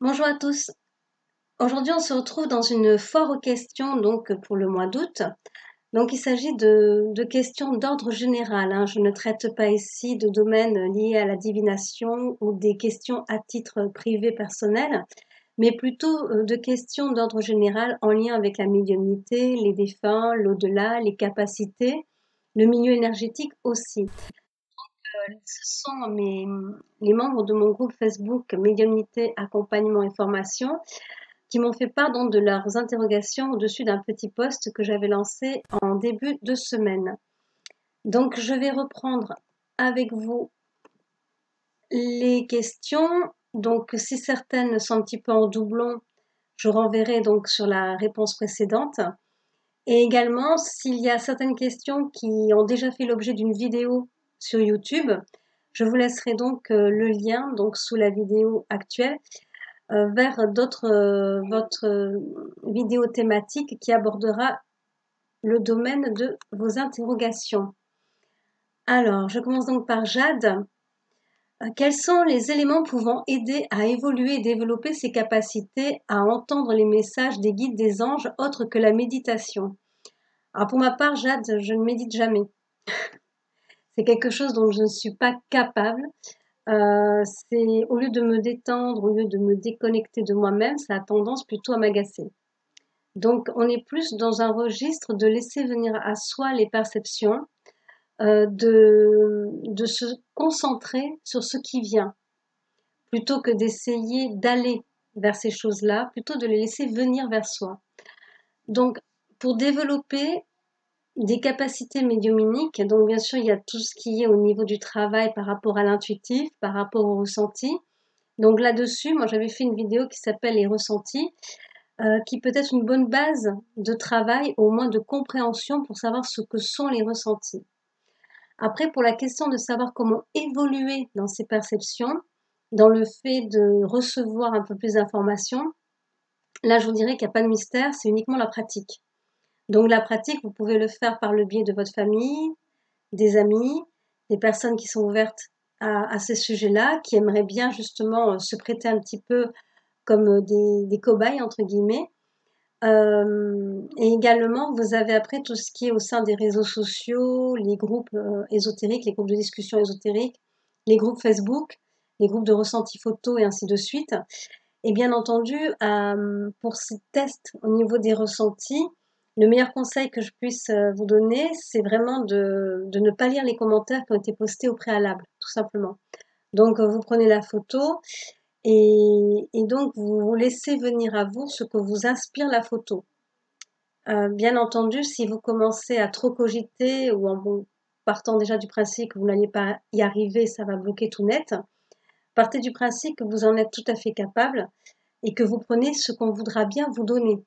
Bonjour à tous. Aujourd'hui, on se retrouve dans une foire aux questions pour le mois d'août. Donc, il s'agit de questions d'ordre général, hein. Je ne traite pas ici de domaines liés à la divination ou des questions à titre privé personnel, mais plutôt de questions d'ordre général en lien avec la médiumnité, les défunts, l'au-delà, les capacités, le milieu énergétique aussi. Ce sont les membres de mon groupe Facebook Médiumnité, Accompagnement et Formation qui m'ont fait part donc de leurs interrogations au-dessus d'un petit post que j'avais lancé en début de semaine. Donc je vais reprendre avec vous les questions. Donc si certaines sont un petit peu en doublon, je renverrai donc sur la réponse précédente. Et également, s'il y a certaines questions qui ont déjà fait l'objet d'une vidéo sur YouTube, je vous laisserai donc le lien donc sous la vidéo actuelle vers votre vidéo thématique qui abordera le domaine de vos interrogations. Alors, je commence donc par Jade. Quels sont les éléments pouvant aider à évoluer et développer ses capacités à entendre les messages des guides des anges autres que la méditation? Alors pour ma part, Jade, je ne médite jamais. C'est quelque chose dont je ne suis pas capable. C'est au lieu de me détendre, au lieu de me déconnecter de moi-même, ça a tendance plutôt à m'agacer. Donc on est plus dans un registre de laisser venir à soi les perceptions, de se concentrer sur ce qui vient, plutôt que d'essayer d'aller vers ces choses-là, plutôt de les laisser venir vers soi. Donc pour développer des capacités médiumniques, donc bien sûr il y a tout ce qui est au niveau du travail par rapport à l'intuitif, par rapport au ressenti. Donc là-dessus, moi j'avais fait une vidéo qui s'appelle les ressentis, qui peut être une bonne base de travail, au moins de compréhension pour savoir ce que sont les ressentis. Après, pour la question de savoir comment évoluer dans ces perceptions, dans le fait de recevoir un peu plus d'informations, là je vous dirais qu'il n'y a pas de mystère, c'est uniquement la pratique. Donc la pratique, vous pouvez le faire par le biais de votre famille, des amis, des personnes qui sont ouvertes à ces sujets-là, qui aimeraient bien justement se prêter un petit peu comme des cobayes, entre guillemets. Et également, vous avez après tout ce qui est au sein des réseaux sociaux, les groupes ésotériques, les groupes de discussion ésotériques, les groupes Facebook, les groupes de ressenti photo et ainsi de suite. Et bien entendu, pour ces tests au niveau des ressentis, le meilleur conseil que je puisse vous donner, c'est vraiment de ne pas lire les commentaires qui ont été postés au préalable, tout simplement. Donc, vous prenez la photo et donc vous vous laissez venir à vous ce que vous inspire la photo. Bien entendu, si vous commencez à trop cogiter ou en partant déjà du principe que vous n'allez pas y arriver, ça va bloquer tout net. Partez du principe que vous en êtes tout à fait capable et que vous prenez ce qu'on voudra bien vous donner.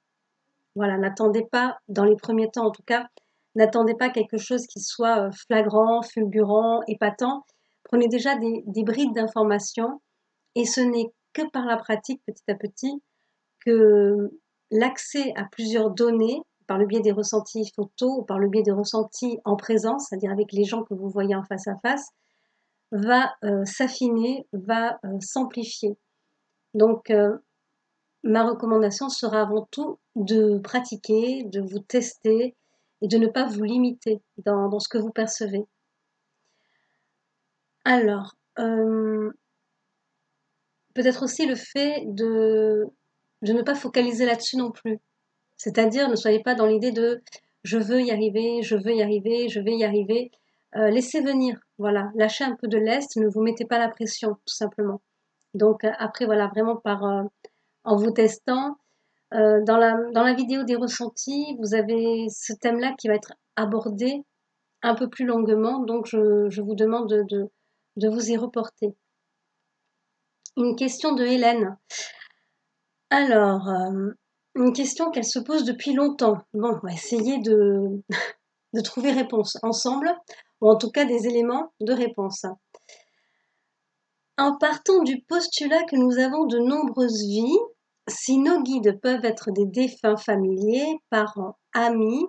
Voilà, n'attendez pas, dans les premiers temps en tout cas, n'attendez pas quelque chose qui soit flagrant, fulgurant, épatant. Prenez déjà des brides d'informations et ce n'est que par la pratique, petit à petit, que l'accès à plusieurs données, par le biais des ressentis photos ou par le biais des ressentis en présence, c'est-à-dire avec les gens que vous voyez en face à face, va s'affiner, va s'amplifier. Donc, ma recommandation sera avant tout de pratiquer, de vous tester et de ne pas vous limiter dans ce que vous percevez. Alors, peut-être aussi le fait de ne pas focaliser là-dessus non plus. C'est-à-dire, ne soyez pas dans l'idée de je veux y arriver, je veux y arriver, je vais y arriver. Laissez venir, voilà, lâchez un peu de lest, ne vous mettez pas la pression, tout simplement. Donc après, voilà, vraiment en vous testant, dans la vidéo des ressentis, vous avez ce thème-là qui va être abordé un peu plus longuement, donc je vous demande de vous y reporter. Une question de Hélène. Alors, une question qu'elle se pose depuis longtemps. Bon, on va essayer de trouver réponse ensemble, ou en tout cas des éléments de réponse. En partant du postulat que nous avons de nombreuses vies, si nos guides peuvent être des défunts familiers, parents, amis,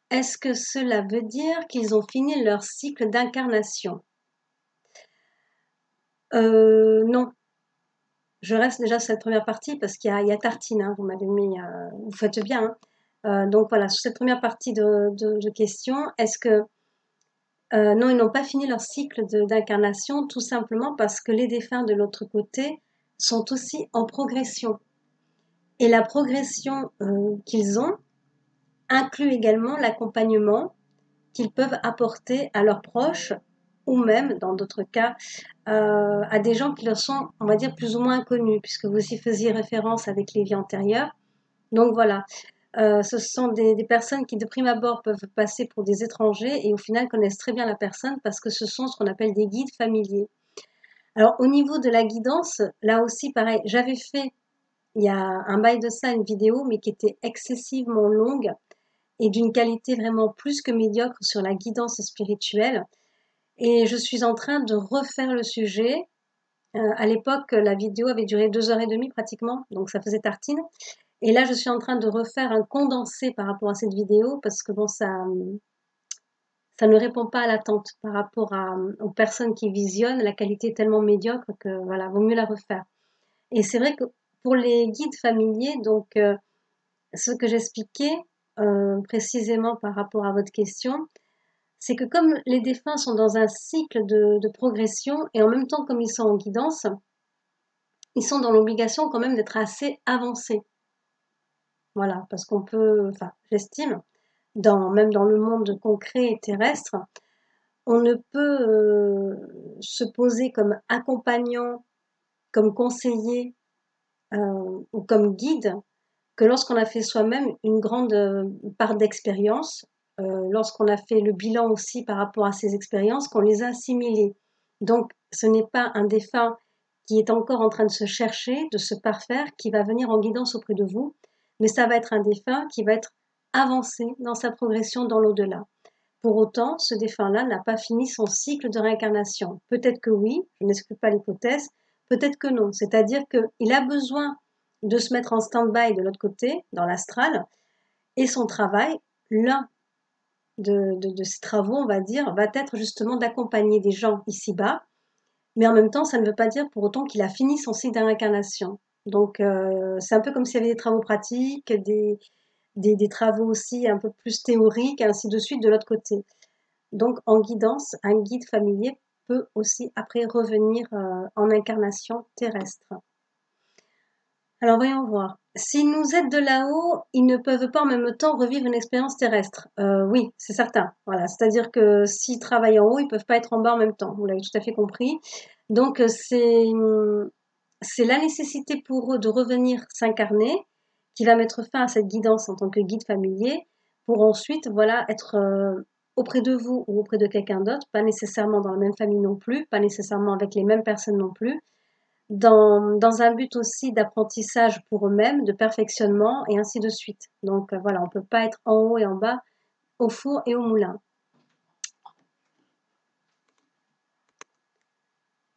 est-ce que cela veut dire qu'ils ont fini leur cycle d'incarnation? Non. je reste déjà sur cette première partie parce qu'il y a tartine, hein, vous m'avez mis, vous faites bien, hein. Donc voilà, sur cette première partie de questions, est-ce que non, ils n'ont pas fini leur cycle d'incarnation, tout simplement parce que les défunts de l'autre côté sont aussi en progression. Et la progression qu'ils ont inclut également l'accompagnement qu'ils peuvent apporter à leurs proches ou même, dans d'autres cas, à des gens qui leur sont, on va dire, plus ou moins inconnus, puisque vous y faisiez référence avec les vies antérieures. Donc voilà, ce sont des personnes qui de prime abord peuvent passer pour des étrangers et au final connaissent très bien la personne parce que ce sont ce qu'on appelle des guides familiers. Alors au niveau de la guidance, là aussi pareil, j'avais fait il y a un bail de ça une vidéo mais qui était excessivement longue et d'une qualité vraiment plus que médiocre sur la guidance spirituelle. Et je suis en train de refaire le sujet. À l'époque, la vidéo avait duré 2 heures et demie pratiquement, donc ça faisait tartine. Et là, je suis en train de refaire un condensé par rapport à cette vidéo parce que bon, ça ne répond pas à l'attente par rapport aux personnes qui visionnent. La qualité est tellement médiocre que voilà, vaut mieux la refaire. Et c'est vrai que pour les guides familiers, donc ce que j'expliquais précisément par rapport à votre question, c'est que comme les défunts sont dans un cycle de progression et en même temps comme ils sont en guidance, ils sont dans l'obligation quand même d'être assez avancés. Voilà, parce qu'on peut, enfin, j'estime, même dans le monde concret et terrestre, on ne peut se poser comme accompagnant, comme conseiller ou comme guide que lorsqu'on a fait soi-même une grande part d'expérience, lorsqu'on a fait le bilan aussi par rapport à ces expériences, qu'on les a assimilées. Donc, ce n'est pas un défunt qui est encore en train de se chercher, de se parfaire, qui va venir en guidance auprès de vous, mais ça va être un défunt qui va être avancé dans sa progression dans l'au-delà. Pour autant, ce défunt-là n'a pas fini son cycle de réincarnation. Peut-être que oui, je n'exclus pas l'hypothèse, peut-être que non. C'est-à-dire qu'il a besoin de se mettre en stand-by de l'autre côté, dans l'astral, et son travail, l'un de ses travaux, on va dire, va être justement d'accompagner des gens ici-bas, mais en même temps, ça ne veut pas dire pour autant qu'il a fini son cycle de réincarnation. Donc, c'est un peu comme s'il y avait des travaux pratiques, des travaux aussi un peu plus théoriques, et ainsi de suite de l'autre côté. Donc, en guidance, un guide familier peut aussi après revenir en incarnation terrestre. Alors, voyons voir. S'ils nous aident de là-haut, ils ne peuvent pas en même temps revivre une expérience terrestre. Oui, c'est certain. Voilà, c'est-à-dire que s'ils travaillent en haut, ils peuvent pas être en bas en même temps. Vous l'avez tout à fait compris. Donc, c'est la nécessité pour eux de revenir s'incarner qui va mettre fin à cette guidance en tant que guide familier pour ensuite, voilà, être auprès de vous ou auprès de quelqu'un d'autre, pas nécessairement dans la même famille non plus, pas nécessairement avec les mêmes personnes non plus, dans un but aussi d'apprentissage pour eux-mêmes, de perfectionnement et ainsi de suite. Donc voilà, on ne peut pas être en haut et en bas, au four et au moulin.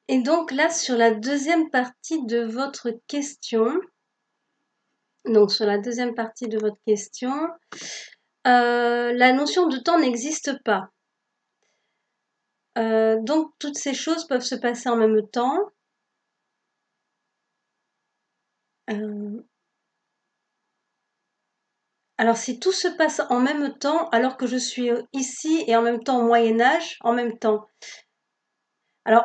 Et donc là, sur la deuxième partie de votre question, la notion de temps n'existe pas. Donc toutes ces choses peuvent se passer en même temps. Alors si tout se passe en même temps, alors que je suis ici et en même temps au Moyen Âge, en même temps. Alors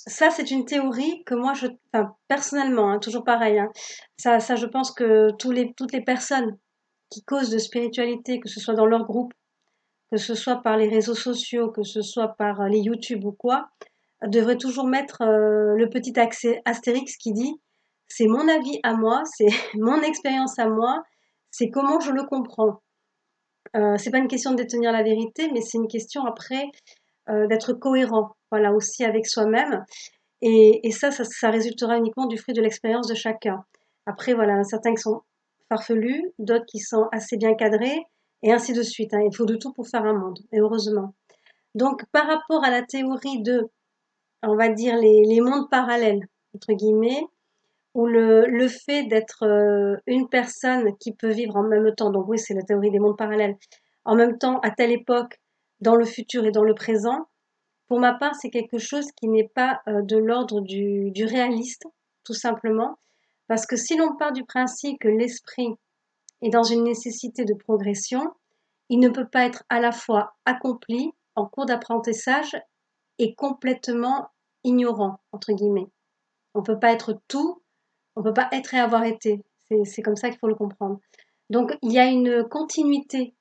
ça c'est une théorie que moi enfin personnellement, hein, toujours pareil, hein, ça je pense que toutes les personnes qui causent de spiritualité, que ce soit dans leur groupe, que ce soit par les réseaux sociaux, que ce soit par les YouTube ou quoi, devraient toujours mettre le petit astérix qui dit c'est mon avis à moi, c'est mon expérience à moi, c'est comment je le comprends. C'est pas une question de détenir la vérité, mais c'est une question après d'être cohérent, voilà, aussi avec soi-même. Et ça résultera uniquement du fruit de l'expérience de chacun. Après, voilà, certains qui sont farfelus, d'autres qui sont assez bien cadrés, et ainsi de suite, hein. Il faut de tout pour faire un monde, et heureusement. Donc, par rapport à la théorie on va dire, les mondes parallèles, entre guillemets, ou le fait d'être une personne qui peut vivre en même temps, donc oui, c'est la théorie des mondes parallèles, en même temps, à telle époque, dans le futur et dans le présent, pour ma part, c'est quelque chose qui n'est pas de l'ordre du réaliste, tout simplement, parce que si l'on part du principe que l'esprit est dans une nécessité de progression, il ne peut pas être à la fois accompli en cours d'apprentissage et complètement ignorant, entre guillemets. On ne peut pas être tout, on ne peut pas être et avoir été. C'est comme ça qu'il faut le comprendre. Donc, il y a une continuité,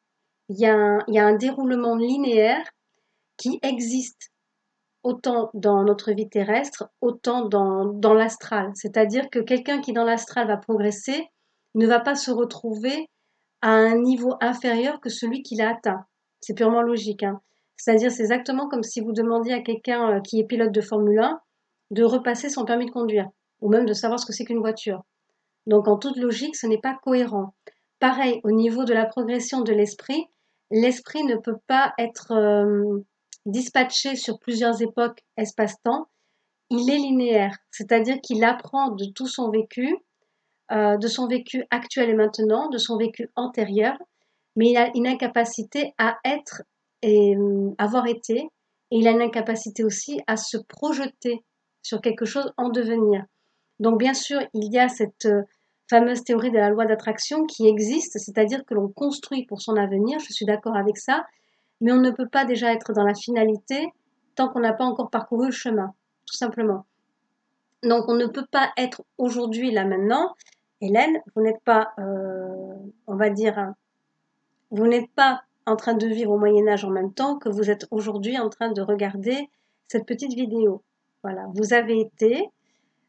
il y a un déroulement linéaire qui existe autant dans notre vie terrestre, autant dans l'astral. C'est-à-dire que quelqu'un qui dans l'astral va progresser ne va pas se retrouver à un niveau inférieur que celui qu'il a atteint. C'est purement logique, hein. C'est-à-dire, c'est exactement comme si vous demandiez à quelqu'un qui est pilote de Formule 1 de repasser son permis de conduire, ou même de savoir ce que c'est qu'une voiture. Donc, en toute logique, ce n'est pas cohérent. Pareil, au niveau de la progression de l'esprit ne peut pas être dispatché sur plusieurs époques espace-temps. Il est linéaire, c'est-à-dire qu'il apprend de tout son vécu, de son vécu actuel et maintenant, de son vécu antérieur, mais il a une incapacité à être et avoir été, et il a une incapacité aussi à se projeter sur quelque chose en devenir. Donc bien sûr, il y a cette fameuse théorie de la loi d'attraction qui existe, c'est-à-dire que l'on construit pour son avenir, je suis d'accord avec ça, mais on ne peut pas déjà être dans la finalité tant qu'on n'a pas encore parcouru le chemin, tout simplement. Donc on ne peut pas être aujourd'hui, là maintenant. Hélène, vous n'êtes pas, on va dire, vous n'êtes pas en train de vivre au Moyen-Âge en même temps que vous êtes aujourd'hui en train de regarder cette petite vidéo. Voilà, vous avez été,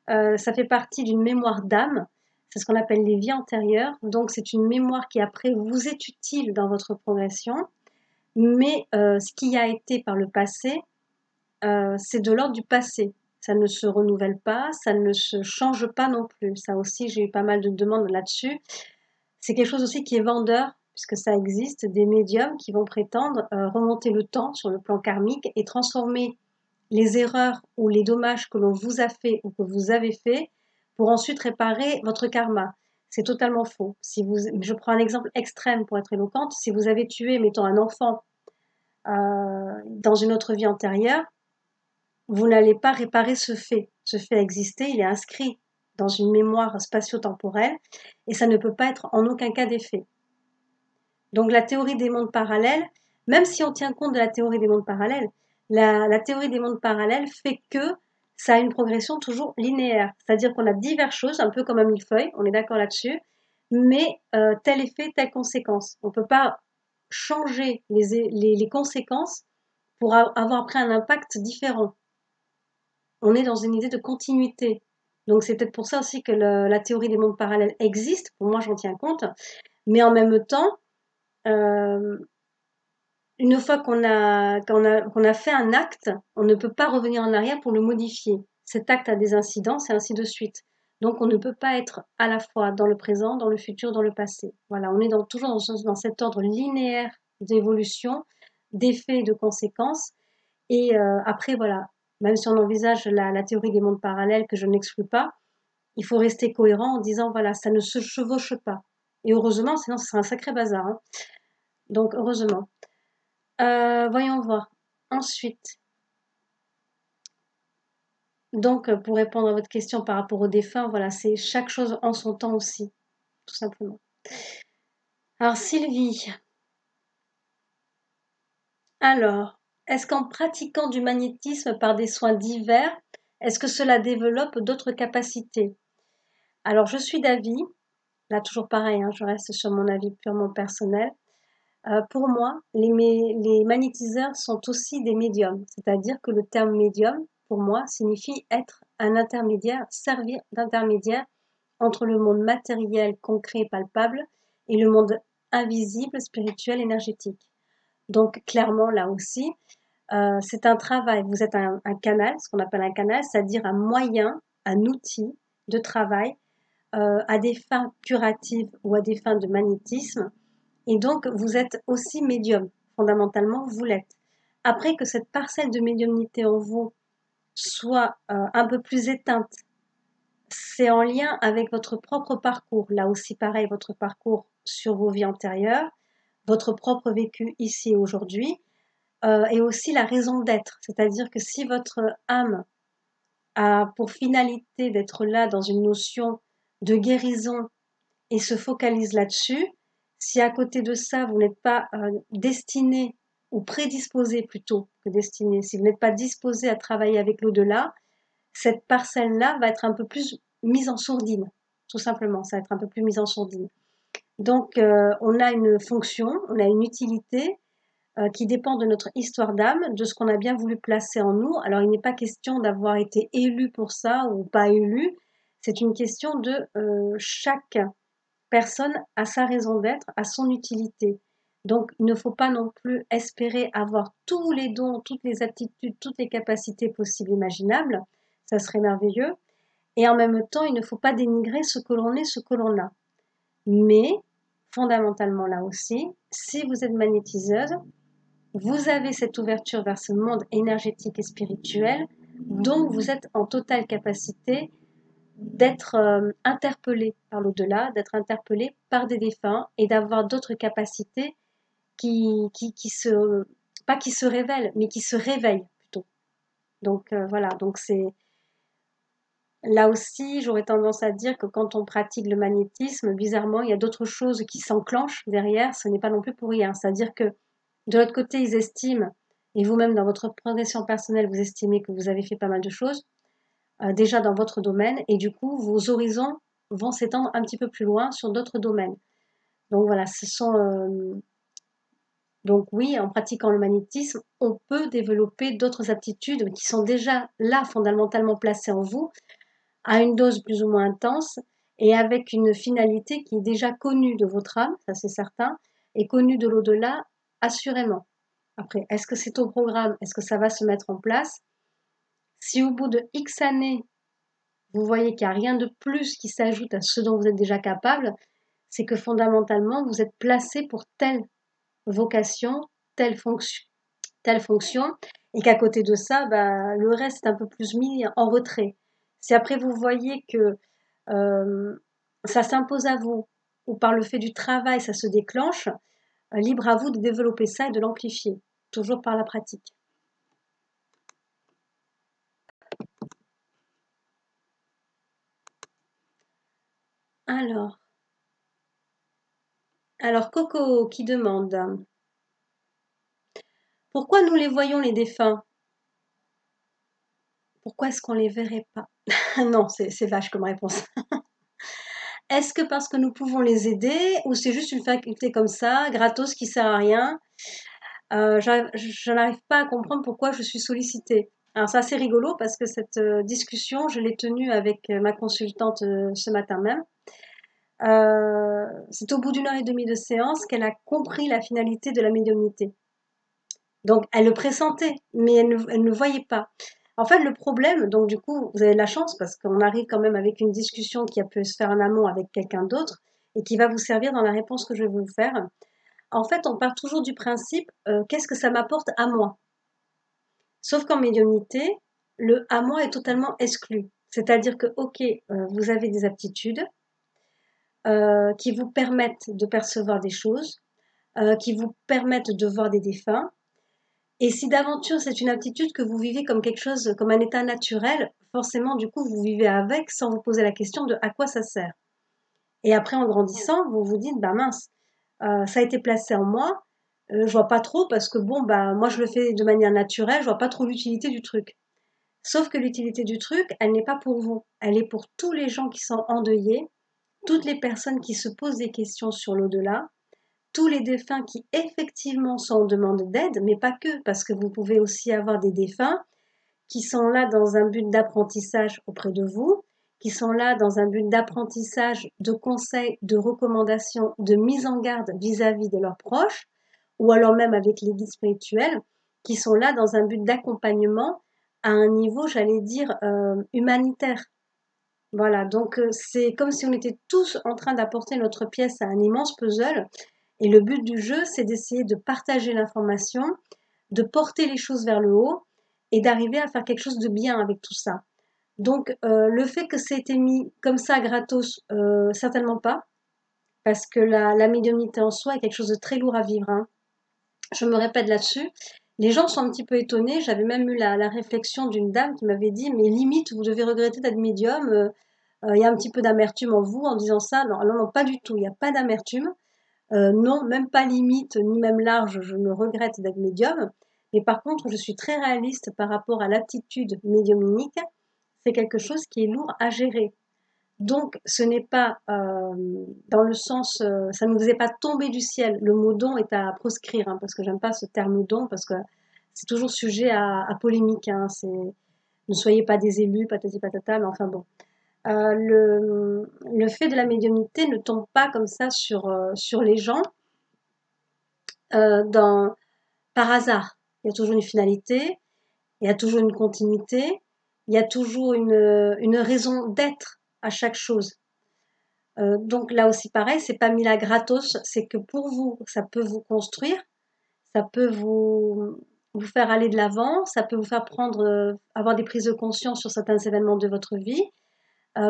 ça fait partie d'une mémoire d'âme, c'est ce qu'on appelle les vies antérieures, donc c'est une mémoire qui après vous est utile dans votre progression, mais ce qui a été par le passé, c'est de l'ordre du passé. Ça ne se renouvelle pas, ça ne se change pas non plus. Ça aussi, j'ai eu pas mal de demandes là-dessus. C'est quelque chose aussi qui est vendeur, puisque ça existe, des médiums qui vont prétendre remonter le temps sur le plan karmique et transformer les erreurs ou les dommages que l'on vous a fait ou que vous avez fait pour ensuite réparer votre karma. C'est totalement faux. Si vous, je prends un exemple extrême pour être éloquente. Si vous avez tué, mettons, un enfant dans une autre vie antérieure, vous n'allez pas réparer ce fait. Ce fait a existé, il est inscrit dans une mémoire spatio-temporelle et ça ne peut pas être en aucun cas défait. Donc la théorie des mondes parallèles, même si on tient compte de la théorie des mondes parallèles, la théorie des mondes parallèles fait que ça a une progression toujours linéaire. C'est-à-dire qu'on a diverses choses, un peu comme un millefeuille, on est d'accord là-dessus, mais tel effet, telle conséquence. On ne peut pas changer les conséquences pour avoir après un impact différent. On est dans une idée de continuité. Donc c'est peut-être pour ça aussi que la théorie des mondes parallèles existe, pour moi j'en tiens compte, mais en même temps, une fois qu'on a fait un acte, on ne peut pas revenir en arrière pour le modifier. Cet acte a des incidences et ainsi de suite. Donc on ne peut pas être à la fois dans le présent, dans le futur, dans le passé. Voilà, on est toujours dans cet ordre linéaire d'évolution, d'effets et de conséquences. Et après, voilà, même si on envisage la théorie des mondes parallèles que je n'exclus pas, il faut rester cohérent en disant, voilà, ça ne se chevauche pas. Et heureusement, sinon ce serait un sacré bazar, hein. Donc heureusement. Voyons voir. Ensuite, donc pour répondre à votre question par rapport aux défunts, voilà, c'est chaque chose en son temps aussi, tout simplement. Alors Sylvie, alors, est-ce qu'en pratiquant du magnétisme par des soins divers, est-ce que cela développe d'autres capacités? Alors je suis d'avis, là toujours pareil, hein, je reste sur mon avis purement personnel. Pour moi, les magnétiseurs sont aussi des médiums, c'est-à-dire que le terme médium, pour moi, signifie être un intermédiaire, servir d'intermédiaire entre le monde matériel, concret, palpable, et le monde invisible, spirituel, énergétique. Donc clairement, là aussi, c'est un travail, vous êtes un canal, ce qu'on appelle un canal, c'est-à-dire un moyen, un outil de travail à des fins curatives ou à des fins de magnétisme. Et donc, vous êtes aussi médium. Fondamentalement, vous l'êtes. Après que cette parcelle de médiumnité en vous soit un peu plus éteinte, c'est en lien avec votre propre parcours. Là aussi, pareil, votre parcours sur vos vies antérieures, votre propre vécu ici et aujourd'hui, et aussi la raison d'être. C'est-à-dire que si votre âme a pour finalité d'être là dans une notion de guérison et se focalise là-dessus, si à côté de ça, vous n'êtes pas destiné ou prédisposé plutôt que destiné, si vous n'êtes pas disposé à travailler avec l'au-delà, cette parcelle-là va être un peu plus mise en sourdine, tout simplement, ça va être un peu plus mise en sourdine. Donc, on a une fonction, on a une utilité qui dépend de notre histoire d'âme, de ce qu'on a bien voulu placer en nous. Alors, il n'est pas question d'avoir été élu pour ça ou pas élu, c'est une question de chaque personne a sa raison d'être, a son utilité. Donc, il ne faut pas non plus espérer avoir tous les dons, toutes les aptitudes, toutes les capacités possibles, imaginables. Ça serait merveilleux. Et en même temps, il ne faut pas dénigrer ce que l'on est, ce que l'on a. Mais, fondamentalement là aussi, si vous êtes magnétiseuse, vous avez cette ouverture vers ce monde énergétique et spirituel, donc vous êtes en totale capacité d'être interpellé par l'au-delà, d'être interpellé par des défunts et d'avoir d'autres capacités qui se, pas qui se révèlent, mais qui se réveillent plutôt. Donc voilà, donc c'est là aussi, j'aurais tendance à dire que quand on pratique le magnétisme, bizarrement, il y a d'autres choses qui s'enclenchent derrière, ce n'est pas non plus pour rien. C'est-à-dire que de l'autre côté, ils estiment, et vous-même dans votre progression personnelle, vous estimez que vous avez fait pas mal de choses, déjà dans votre domaine, et du coup, vos horizons vont s'étendre un petit peu plus loin sur d'autres domaines. Donc voilà, ce sont... donc oui, en pratiquant le magnétisme, on peut développer d'autres aptitudes qui sont déjà là, fondamentalement placées en vous, à une dose plus ou moins intense, et avec une finalité qui est déjà connue de votre âme, ça c'est certain, et connue de l'au-delà, assurément. Après, est-ce que c'est au programme? Est-ce que ça va se mettre en place? Si au bout de X années, vous voyez qu'il n'y a rien de plus qui s'ajoute à ce dont vous êtes déjà capable, c'est que fondamentalement, vous êtes placé pour telle vocation, telle fonction, et qu'à côté de ça, bah, le reste est un peu plus mis en retrait. Si après vous voyez que ça s'impose à vous, ou par le fait du travail, ça se déclenche, libre à vous de développer ça et de l'amplifier, toujours par la pratique. Alors, Coco qui demande pourquoi nous les voyons les défunts? Pourquoi est-ce qu'on les verrait pas? Non, c'est vache comme réponse. Est-ce que parce que nous pouvons les aider ou c'est juste une faculté comme ça, gratos, qui sert à rien? Je n'arrive pas à comprendre pourquoi je suis sollicitée. Alors c'est assez rigolo parce que cette discussion, je l'ai tenue avec ma consultante ce matin même. C'est au bout d'une heure et demie de séance qu'elle a compris la finalité de la médiumnité. Donc elle le pressentait, mais elle ne voyait pas. En fait, le problème, donc du coup, vous avez de la chance parce qu'on arrive quand même avec une discussion qui a pu se faire en amont avec quelqu'un d'autre et qui va vous servir dans la réponse que je vais vous faire. En fait, on part toujours du principe, qu'est-ce que ça m'apporte à moi? Sauf qu'en médiumnité, le à moi est totalement exclu. C'est-à-dire que, ok, vous avez des aptitudes qui vous permettent de percevoir des choses, qui vous permettent de voir des défunts. Et si d'aventure c'est une aptitude que vous vivez comme quelque chose, comme un état naturel, forcément du coup vous vivez avec sans vous poser la question de à quoi ça sert. Et après en grandissant, vous vous dites bah mince, ça a été placé en moi, je vois pas trop parce que bon bah moi je le fais de manière naturelle, je vois pas trop l'utilité du truc. Sauf que l'utilité du truc, elle n'est pas pour vous, elle est pour tous les gens qui sont endeuillés, toutes les personnes qui se posent des questions sur l'au-delà, tous les défunts qui effectivement sont en demande d'aide, mais pas que, parce que vous pouvez aussi avoir des défunts qui sont là dans un but d'apprentissage auprès de vous, qui sont là dans un but d'apprentissage, de conseils, de recommandations, de mise en garde vis-à-vis de leurs proches, ou alors même avec les guides spirituels, qui sont là dans un but d'accompagnement à un niveau, j'allais dire, humanitaire. Voilà, donc c'est comme si on était tous en train d'apporter notre pièce à un immense puzzle. Et le but du jeu, c'est d'essayer de partager l'information, de porter les choses vers le haut et d'arriver à faire quelque chose de bien avec tout ça. Donc le fait que ça ait été mis comme ça gratos, certainement pas, parce que la médiumnité en soi est quelque chose de très lourd à vivre, hein. Je me répète là-dessus. Les gens sont un petit peu étonnés. J'avais même eu la réflexion d'une dame qui m'avait dit, mais limite, vous devez regretter d'être médium. Il y a un petit peu d'amertume en vous en disant ça. Non, non, non, pas du tout. Il n'y a pas d'amertume. Non, même pas limite, ni même large. Je me regrette d'être médium. Mais par contre, je suis très réaliste par rapport à l'aptitude médiumnique. C'est quelque chose qui est lourd à gérer. Donc, ce n'est pas dans le sens, ça ne vous est pas tombé du ciel. Le mot don est à proscrire, hein, parce que j'aime pas ce terme don, parce que c'est toujours sujet à polémique. Hein, ne soyez pas des élus, patati patata, mais enfin bon. Le fait de la médiumnité ne tombe pas comme ça sur les gens dans, par hasard. Il y a toujours une finalité, il y a toujours une continuité, il y a toujours une raison d'être à chaque chose. Donc là aussi pareil, c'est pas mis là gratos, c'est que pour vous, ça peut vous construire, ça peut vous faire aller de l'avant, ça peut vous faire prendre, avoir des prises de conscience sur certains événements de votre vie,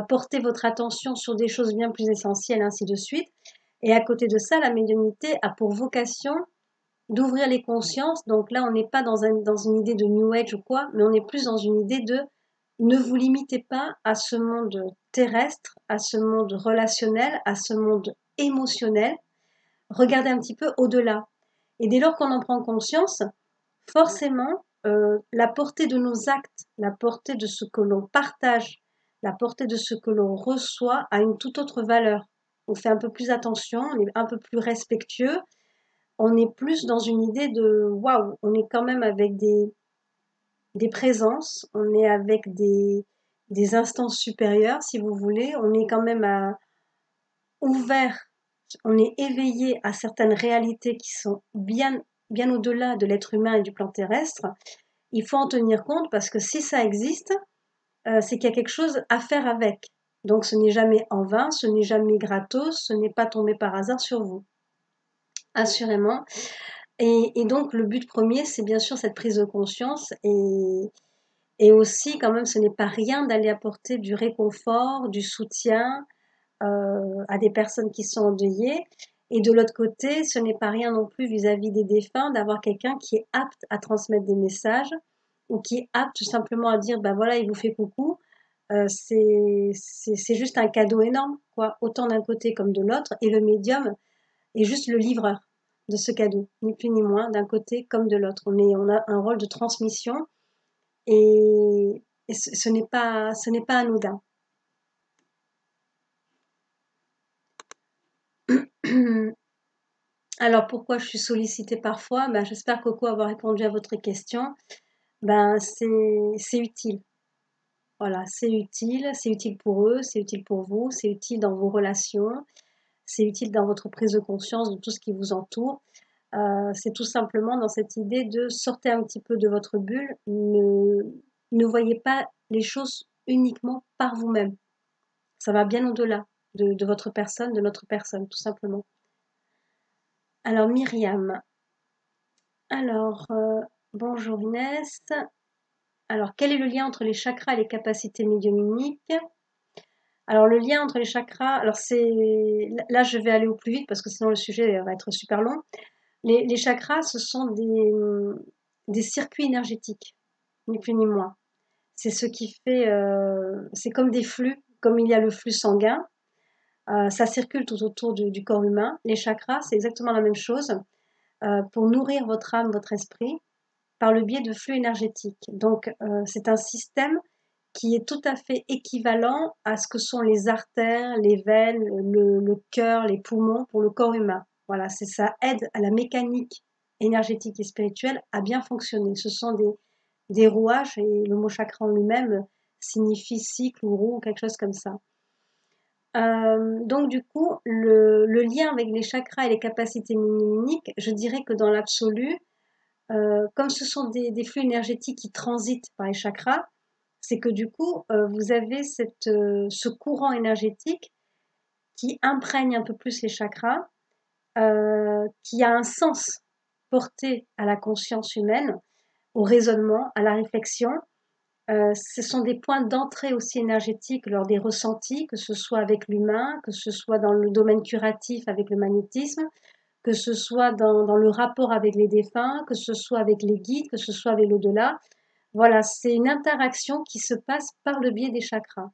porter votre attention sur des choses bien plus essentielles, ainsi de suite. Et à côté de ça, la médiumnité a pour vocation d'ouvrir les consciences. Donc là, on n'est pas dans une idée de New Age ou quoi, mais on est plus dans une idée de ne vous limitez pas à ce monde terrestre, à ce monde relationnel, à ce monde émotionnel. Regardez un petit peu au-delà. Et dès lors qu'on en prend conscience, forcément, la portée de nos actes, la portée de ce que l'on partage, la portée de ce que l'on reçoit a une toute autre valeur. On fait un peu plus attention, on est un peu plus respectueux, on est plus dans une idée de waouh, on est quand même avec des présences, on est avec des instances supérieures, si vous voulez, on est quand même ouvert, on est éveillé à certaines réalités qui sont bien au-delà de l'être humain et du plan terrestre. Il faut en tenir compte parce que si ça existe, c'est qu'il y a quelque chose à faire avec. Donc ce n'est jamais en vain, ce n'est jamais gratos, ce n'est pas tombé par hasard sur vous, assurément. Et donc le but premier, c'est bien sûr cette prise de conscience et aussi quand même ce n'est pas rien d'aller apporter du réconfort, du soutien à des personnes qui sont endeuillées. Et de l'autre côté, ce n'est pas rien non plus vis-à-vis des défunts d'avoir quelqu'un qui est apte à transmettre des messages ou qui est apte tout simplement à dire, ben voilà, il vous fait coucou. C'est juste un cadeau énorme, quoi, autant d'un côté comme de l'autre. Et le médium est juste le livreur de ce cadeau, ni plus ni moins, d'un côté comme de l'autre. On a un rôle de transmission et ce n'est pas anodin. Alors pourquoi je suis sollicitée parfois? Ben, j'espère Coco avoir répondu à votre question. Ben c'est utile. Voilà, c'est utile pour eux, c'est utile pour vous, c'est utile dans vos relations, c'est utile dans votre prise de conscience de tout ce qui vous entoure. C'est tout simplement dans cette idée de sortir un petit peu de votre bulle, ne voyez pas les choses uniquement par vous-même. Ça va bien au-delà de votre personne, de notre personne, tout simplement. Alors Myriam, alors bonjour Inès. Alors quel est le lien entre les chakras et les capacités médiumniques? Alors le lien entre les chakras, alors c'est là je vais aller au plus vite parce que sinon le sujet va être super long. Les chakras, ce sont des circuits énergétiques, ni plus ni moins. C'est ce qui fait, c'est comme des flux, comme il y a le flux sanguin, ça circule tout autour du corps humain. Les chakras, c'est exactement la même chose, pour nourrir votre âme, votre esprit, par le biais de flux énergétiques. Donc, c'est un système qui est tout à fait équivalent à ce que sont les artères, les veines, le cœur, les poumons pour le corps humain. Voilà, ça aide à la mécanique énergétique et spirituelle à bien fonctionner. Ce sont des rouages et le mot chakra en lui-même signifie cycle ou roue ou quelque chose comme ça. Donc du coup, le lien avec les chakras et les capacités médiumniques, je dirais que dans l'absolu, comme ce sont des flux énergétiques qui transitent par les chakras, c'est que du coup, vous avez ce courant énergétique qui imprègne un peu plus les chakras, qui a un sens porté à la conscience humaine, au raisonnement, à la réflexion. Ce sont des points d'entrée aussi énergétiques lors des ressentis, que ce soit avec l'humain, que ce soit dans le domaine curatif avec le magnétisme, que ce soit dans le rapport avec les défunts, que ce soit avec les guides, que ce soit avec l'au-delà. Voilà, c'est une interaction qui se passe par le biais des chakras.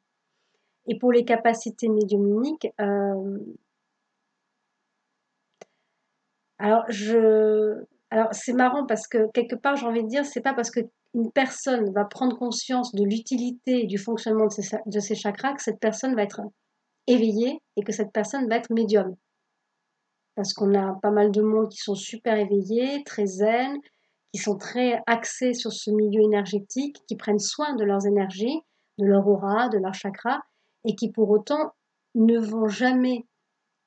Et pour les capacités médiumniques, alors c'est marrant parce que quelque part, j'ai envie de dire, c'est pas parce qu'une personne va prendre conscience de l'utilité et du fonctionnement de ses chakras que cette personne va être éveillée et que cette personne va être médium. Parce qu'on a pas mal de monde qui sont super éveillés, très zen, qui sont très axés sur ce milieu énergétique, qui prennent soin de leurs énergies, de leur aura, de leurs chakras, et qui pour autant ne vont jamais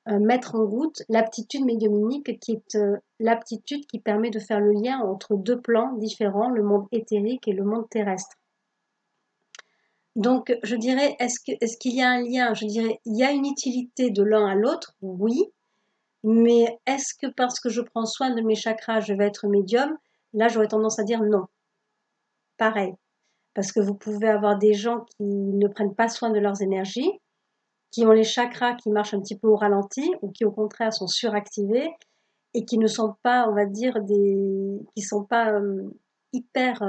mettre en route l'aptitude médiumnique qui est l'aptitude qui permet de faire le lien entre deux plans différents, le monde éthérique et le monde terrestre. Donc je dirais, est-ce qu'il y a un lien? Je dirais, il y a une utilité de l'un à l'autre, oui, mais est-ce que parce que je prends soin de mes chakras, je vais être médium? Là, j'aurais tendance à dire non. Pareil. Parce que vous pouvez avoir des gens qui ne prennent pas soin de leurs énergies, qui ont les chakras qui marchent un petit peu au ralenti ou qui au contraire sont suractivés et qui ne sont pas, on va dire, qui sont pas hyper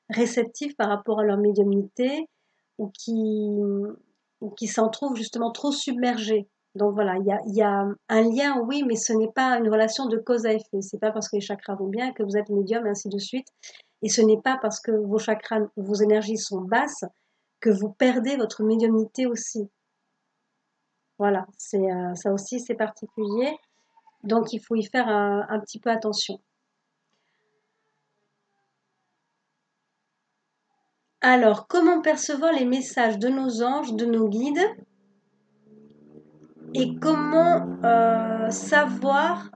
réceptifs par rapport à leur médiumnité ou qui s'en trouvent justement trop submergés. Donc voilà, il y a un lien, oui, mais ce n'est pas une relation de cause à effet. C'est pas parce que les chakras vont bien que vous êtes médium et ainsi de suite. Et ce n'est pas parce que vos chakras, vos énergies sont basses que vous perdez votre médiumnité aussi. Voilà, ça aussi c'est particulier. Donc il faut y faire un petit peu attention. Alors, comment percevoir les messages de nos anges, de nos guides et comment savoir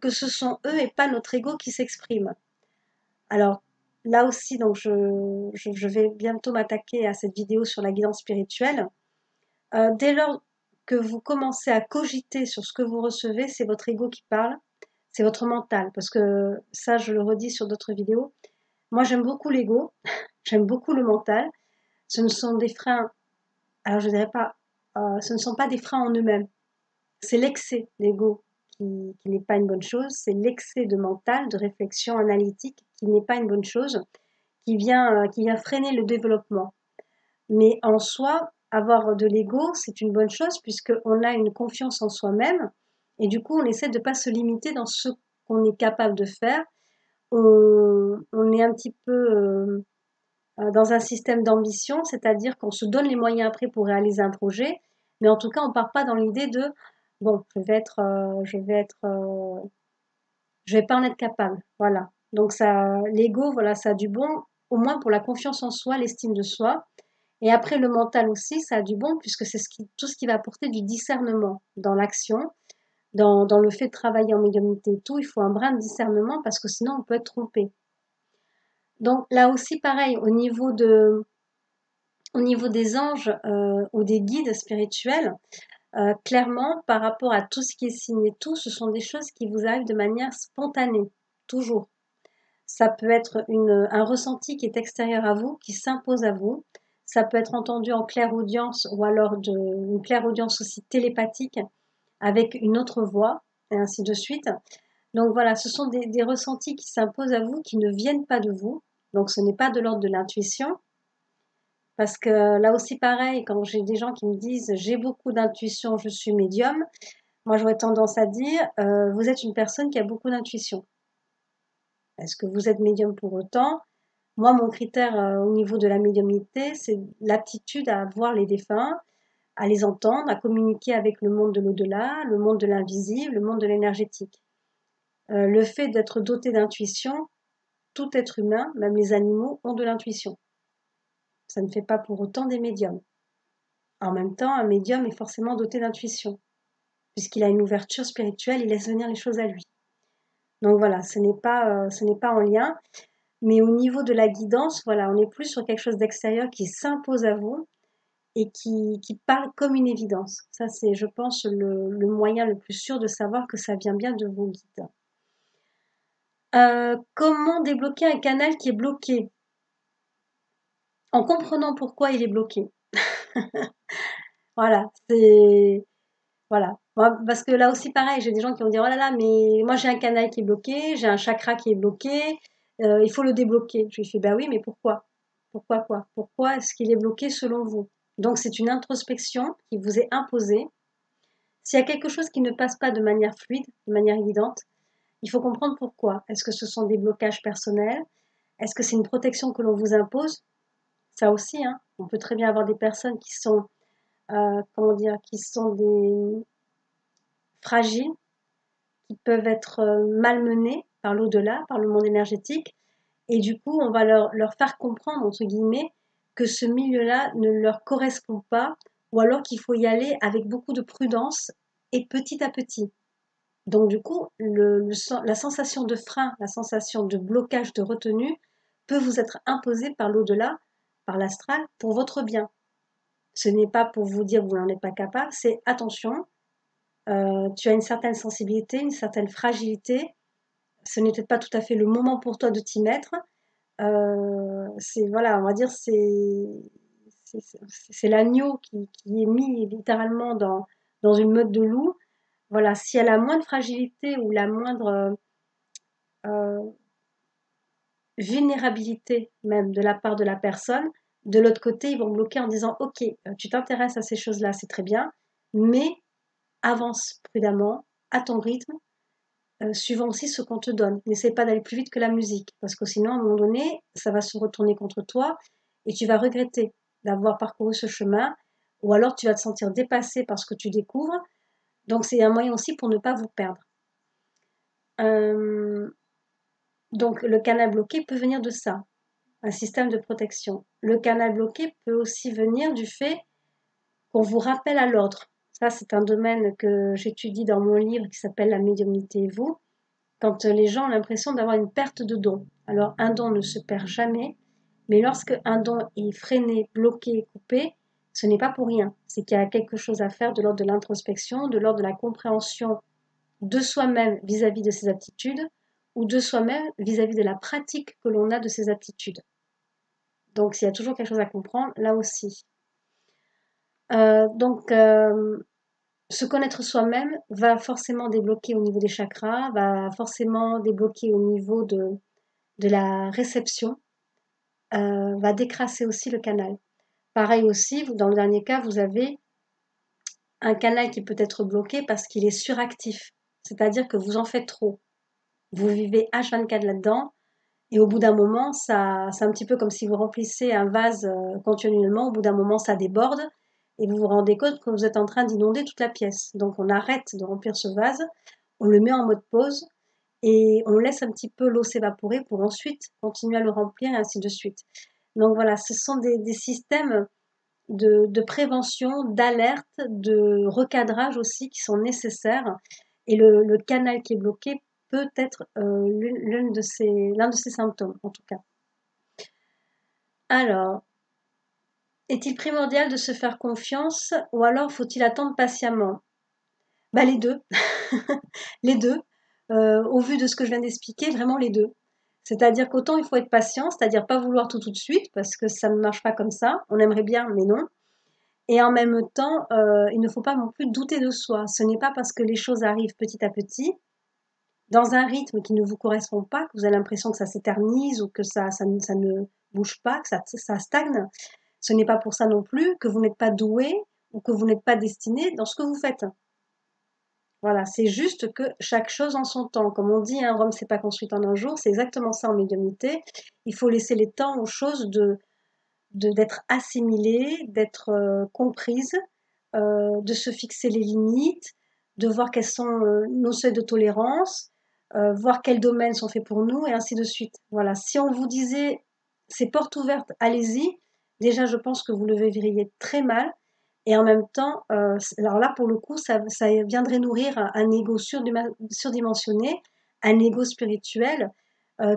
que ce sont eux et pas notre ego qui s'expriment. Alors, là aussi, donc je vais bientôt m'attaquer à cette vidéo sur la guidance spirituelle. Dès lors que vous commencez à cogiter sur ce que vous recevez, c'est votre ego qui parle, c'est votre mental, parce que ça, je le redis sur d'autres vidéos. Moi, j'aime beaucoup l'ego, j'aime beaucoup le mental. Ce ne sont des freins, alors je dirais pas, ce ne sont pas des freins en eux-mêmes. C'est l'excès d'ego qui n'est pas une bonne chose, c'est l'excès de mental, de réflexion analytique qui n'est pas une bonne chose, qui vient freiner le développement. Mais en soi, avoir de l'ego, c'est une bonne chose puisqu'on a une confiance en soi-même et du coup, on essaie de ne pas se limiter dans ce qu'on est capable de faire. On est un petit peu dans un système d'ambition, c'est-à-dire qu'on se donne les moyens après pour réaliser un projet, mais en tout cas, on ne part pas dans l'idée de bon, je vais pas en être capable, voilà. Donc ça, l'ego, voilà, ça a du bon, au moins pour la confiance en soi, l'estime de soi. Et après le mental aussi, ça a du bon puisque c'est tout ce qui va apporter du discernement dans l'action, dans le fait de travailler en médiumnité et tout. Il faut un brin de discernement parce que sinon on peut être trompé. Donc là aussi, pareil, au niveau des anges ou des guides spirituels, clairement, par rapport à tout ce qui est signé, tout, ce sont des choses qui vous arrivent de manière spontanée, toujours. Ça peut être un ressenti qui est extérieur à vous, qui s'impose à vous. Ça peut être entendu en clairaudience ou alors une clairaudience aussi télépathique avec une autre voix, et ainsi de suite. Donc voilà, ce sont des ressentis qui s'imposent à vous, qui ne viennent pas de vous. Donc ce n'est pas de l'ordre de l'intuition. Parce que là aussi pareil, quand j'ai des gens qui me disent j'ai beaucoup d'intuition, je suis médium, moi j'aurais tendance à dire vous êtes une personne qui a beaucoup d'intuition. Est-ce que vous êtes médium pour autant? Moi, mon critère au niveau de la médiumnité, c'est l'aptitude à voir les défunts, à les entendre, à communiquer avec le monde de l'au-delà, le monde de l'invisible, le monde de l'énergétique. Le fait d'être doté d'intuition, tout être humain, même les animaux, ont de l'intuition. Ça ne fait pas pour autant des médiums. En même temps, un médium est forcément doté d'intuition, puisqu'il a une ouverture spirituelle, il laisse venir les choses à lui. Donc voilà, ce n'est pas en lien. Mais au niveau de la guidance, voilà, on est plus sur quelque chose d'extérieur qui s'impose à vous et qui parle comme une évidence. Ça, c'est, je pense, le moyen le plus sûr de savoir que ça vient bien de vos guides. Comment débloquer un canal qui est bloqué? En comprenant pourquoi il est bloqué. Voilà, c'est Voilà. Moi, parce que là aussi, pareil, j'ai des gens qui vont dire, oh là là, mais moi j'ai un canal qui est bloqué, j'ai un chakra qui est bloqué, il faut le débloquer. Je lui fais, bah oui, mais pourquoi? Pourquoi quoi? Pourquoi est-ce qu'il est bloqué selon vous? Donc c'est une introspection qui vous est imposée. S'il y a quelque chose qui ne passe pas de manière fluide, de manière évidente, il faut comprendre pourquoi. Est-ce que ce sont des blocages personnels? Est-ce que c'est une protection que l'on vous impose? Ça aussi, hein. On peut très bien avoir des personnes qui sont, comment dire, qui sont des fragiles, qui peuvent être malmenés par l'au-delà, par le monde énergétique. Et du coup, on va leur faire comprendre, entre guillemets, que ce milieu-là ne leur correspond pas, ou alors qu'il faut y aller avec beaucoup de prudence et petit à petit. Donc du coup, la sensation de frein, la sensation de blocage, de retenue, peut vous être imposée par l'au-delà, par l'astral, pour votre bien. Ce n'est pas pour vous dire que vous n'en êtes pas capable, c'est attention, tu as une certaine sensibilité, une certaine fragilité, ce n'est peut-être pas tout à fait le moment pour toi de t'y mettre. C'est voilà, on va dire c'est l'agneau qui est mis littéralement dans une meute de loup. Voilà, si elle a moins de fragilité ou la moindre vulnérabilité même de la part de la personne, de l'autre côté, ils vont bloquer en disant ok, tu t'intéresses à ces choses-là, c'est très bien, mais avance prudemment, à ton rythme, suivant aussi ce qu'on te donne. N'essaie pas d'aller plus vite que la musique, parce que sinon, à un moment donné, ça va se retourner contre toi et tu vas regretter d'avoir parcouru ce chemin, ou alors tu vas te sentir dépassé par ce que tu découvres. Donc, c'est un moyen aussi pour ne pas vous perdre. Donc, le canal bloqué peut venir de ça, un système de protection. Le canal bloqué peut aussi venir du fait qu'on vous rappelle à l'ordre. Ça, c'est un domaine que j'étudie dans mon livre qui s'appelle La médiumnité et vous. Quand les gens ont l'impression d'avoir une perte de don. Alors un don ne se perd jamais, mais lorsque un don est freiné, bloqué, coupé, ce n'est pas pour rien. C'est qu'il y a quelque chose à faire de l'ordre de l'introspection, de l'ordre de la compréhension de soi-même vis-à-vis de ses aptitudes, ou de soi-même vis-à-vis de la pratique que l'on a de ses aptitudes. Donc s'il y a toujours quelque chose à comprendre, là aussi. Donc se connaître soi-même va forcément débloquer au niveau des chakras, va forcément débloquer au niveau de la réception, va décrasser aussi le canal. Pareil aussi, dans le dernier cas, vous avez un canal qui peut être bloqué parce qu'il est suractif. C'est-à-dire que vous en faites trop. Vous vivez H24 là-dedans et au bout d'un moment, c'est un petit peu comme si vous remplissez un vase continuellement. Au bout d'un moment, ça déborde et vous vous rendez compte que vous êtes en train d'inonder toute la pièce. Donc on arrête de remplir ce vase, on le met en mode pause et on laisse un petit peu l'eau s'évaporer pour ensuite continuer à le remplir et ainsi de suite. Donc voilà, ce sont des systèmes de prévention, d'alerte, de recadrage aussi qui sont nécessaires. Et le canal qui est bloqué peut être l'un de ces symptômes, en tout cas. Alors, est-il primordial de se faire confiance ou alors faut-il attendre patiemment? Bah, les deux. Les deux. Au vu de ce que je viens d'expliquer, vraiment les deux. C'est-à-dire qu'autant il faut être patient, c'est-à-dire pas vouloir tout de suite, parce que ça ne marche pas comme ça. On aimerait bien, mais non. Et en même temps, il ne faut pas non plus douter de soi. Ce n'est pas parce que les choses arrivent petit à petit, dans un rythme qui ne vous correspond pas, que vous avez l'impression que ça s'éternise ou que ça ne bouge pas, que ça stagne. Ce n'est pas pour ça non plus que vous n'êtes pas doué ou que vous n'êtes pas destiné dans ce que vous faites. Voilà, c'est juste que chaque chose en son temps. Comme on dit, Rome s'est pas construite en un jour, c'est exactement ça en médiumnité. Il faut laisser les temps aux choses d'être assimilées, d'être comprises, de se fixer les limites, de voir quels sont nos seuils de tolérance, voir quels domaines sont faits pour nous et ainsi de suite. Voilà, si on vous disait c'est porte ouverte, allez-y, déjà je pense que vous le vivriez très mal. Et en même temps, alors là pour le coup, ça viendrait nourrir un ego surdimensionné, un ego spirituel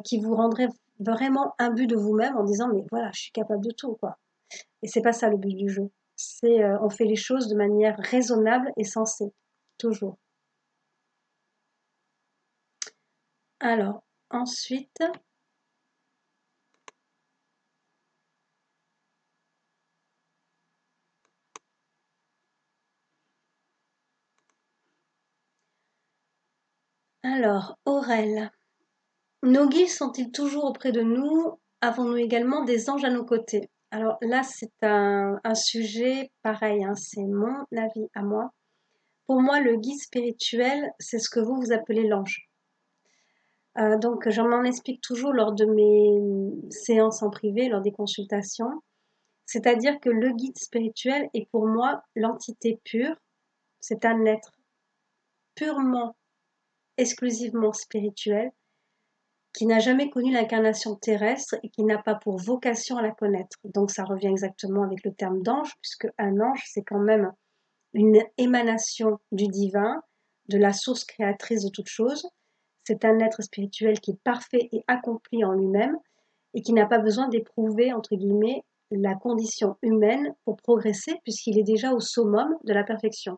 qui vous rendrait vraiment imbu de vous-même en disant mais voilà, je suis capable de tout quoi. Et c'est pas ça le but du jeu. C'est on fait les choses de manière raisonnable et sensée, toujours. Alors, ensuite, Alors, Aurel, nos guides sont-ils toujours auprès de nous? Avons-nous également des anges à nos côtés? Alors là, c'est un sujet pareil, hein, c'est mon avis à moi. Pour moi, le guide spirituel, c'est ce que vous appelez l'ange. Donc, je m'en explique toujours lors de mes séances en privé, lors des consultations. C'est-à-dire que le guide spirituel est pour moi l'entité pure. C'est un être purement, exclusivement spirituel, qui n'a jamais connu l'incarnation terrestre et qui n'a pas pour vocation à la connaître. Donc ça revient exactement avec le terme d'ange, puisque un ange, c'est quand même une émanation du divin, de la source créatrice de toute chose. C'est un être spirituel qui est parfait et accompli en lui-même et qui n'a pas besoin d'éprouver, entre guillemets, la condition humaine pour progresser, puisqu'il est déjà au summum de la perfection.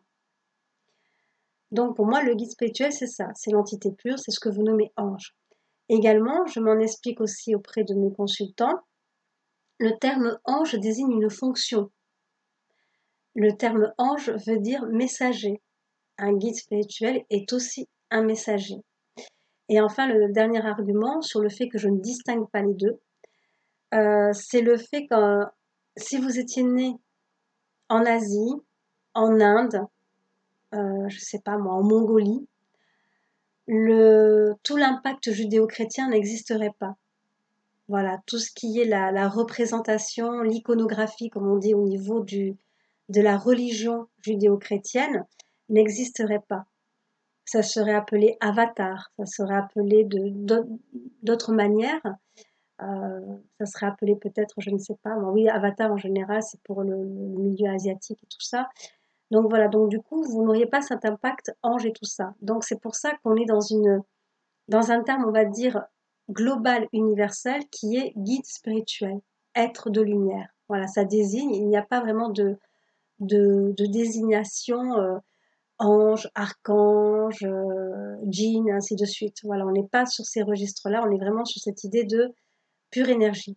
Donc pour moi, le guide spirituel, c'est ça, c'est l'entité pure, c'est ce que vous nommez ange. Également, je m'en explique aussi auprès de mes consultants, le terme ange désigne une fonction. Le terme ange veut dire messager. Un guide spirituel est aussi un messager. Et enfin, le dernier argument sur le fait que je ne distingue pas les deux, c'est le fait que si vous étiez né en Asie, en Inde, je ne sais pas moi, en Mongolie, tout l'impact judéo-chrétien n'existerait pas. Voilà, tout ce qui est la représentation, l'iconographie, comme on dit au niveau de la religion judéo-chrétienne, n'existerait pas. Ça serait appelé avatar, ça serait appelé d'autres manières. Ça serait appelé peut-être, je ne sais pas, oui, avatar en général, c'est pour le milieu asiatique et tout ça. Donc voilà, donc du coup, vous n'auriez pas cet impact ange et tout ça. Donc c'est pour ça qu'on est dans un terme, on va dire, global, universel, qui est guide spirituel, être de lumière. Voilà, ça désigne, il n'y a pas vraiment de désignation ange, archange, djinn, ainsi de suite. Voilà, on n'est pas sur ces registres-là, on est vraiment sur cette idée de pure énergie.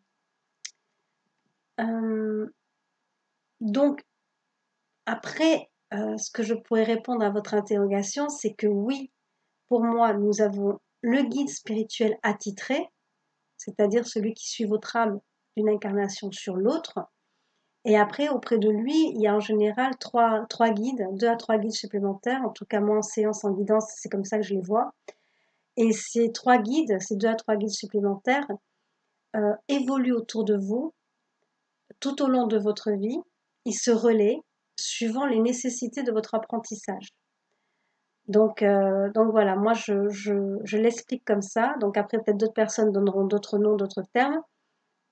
Donc, après, ce que je pourrais répondre à votre interrogation, c'est que oui, pour moi, nous avons le guide spirituel attitré, c'est-à-dire celui qui suit votre âme d'une incarnation sur l'autre. Et après, auprès de lui, il y a en général trois guides, 2 à 3 guides supplémentaires. En tout cas, moi, en séance, en guidance, c'est comme ça que je les vois. Et ces 3 guides, ces 2 à 3 guides supplémentaires, évoluent autour de vous tout au long de votre vie. Ils se relaient suivant les nécessités de votre apprentissage. Donc voilà, moi, je l'explique comme ça. Donc après, peut-être d'autres personnes donneront d'autres noms, d'autres termes.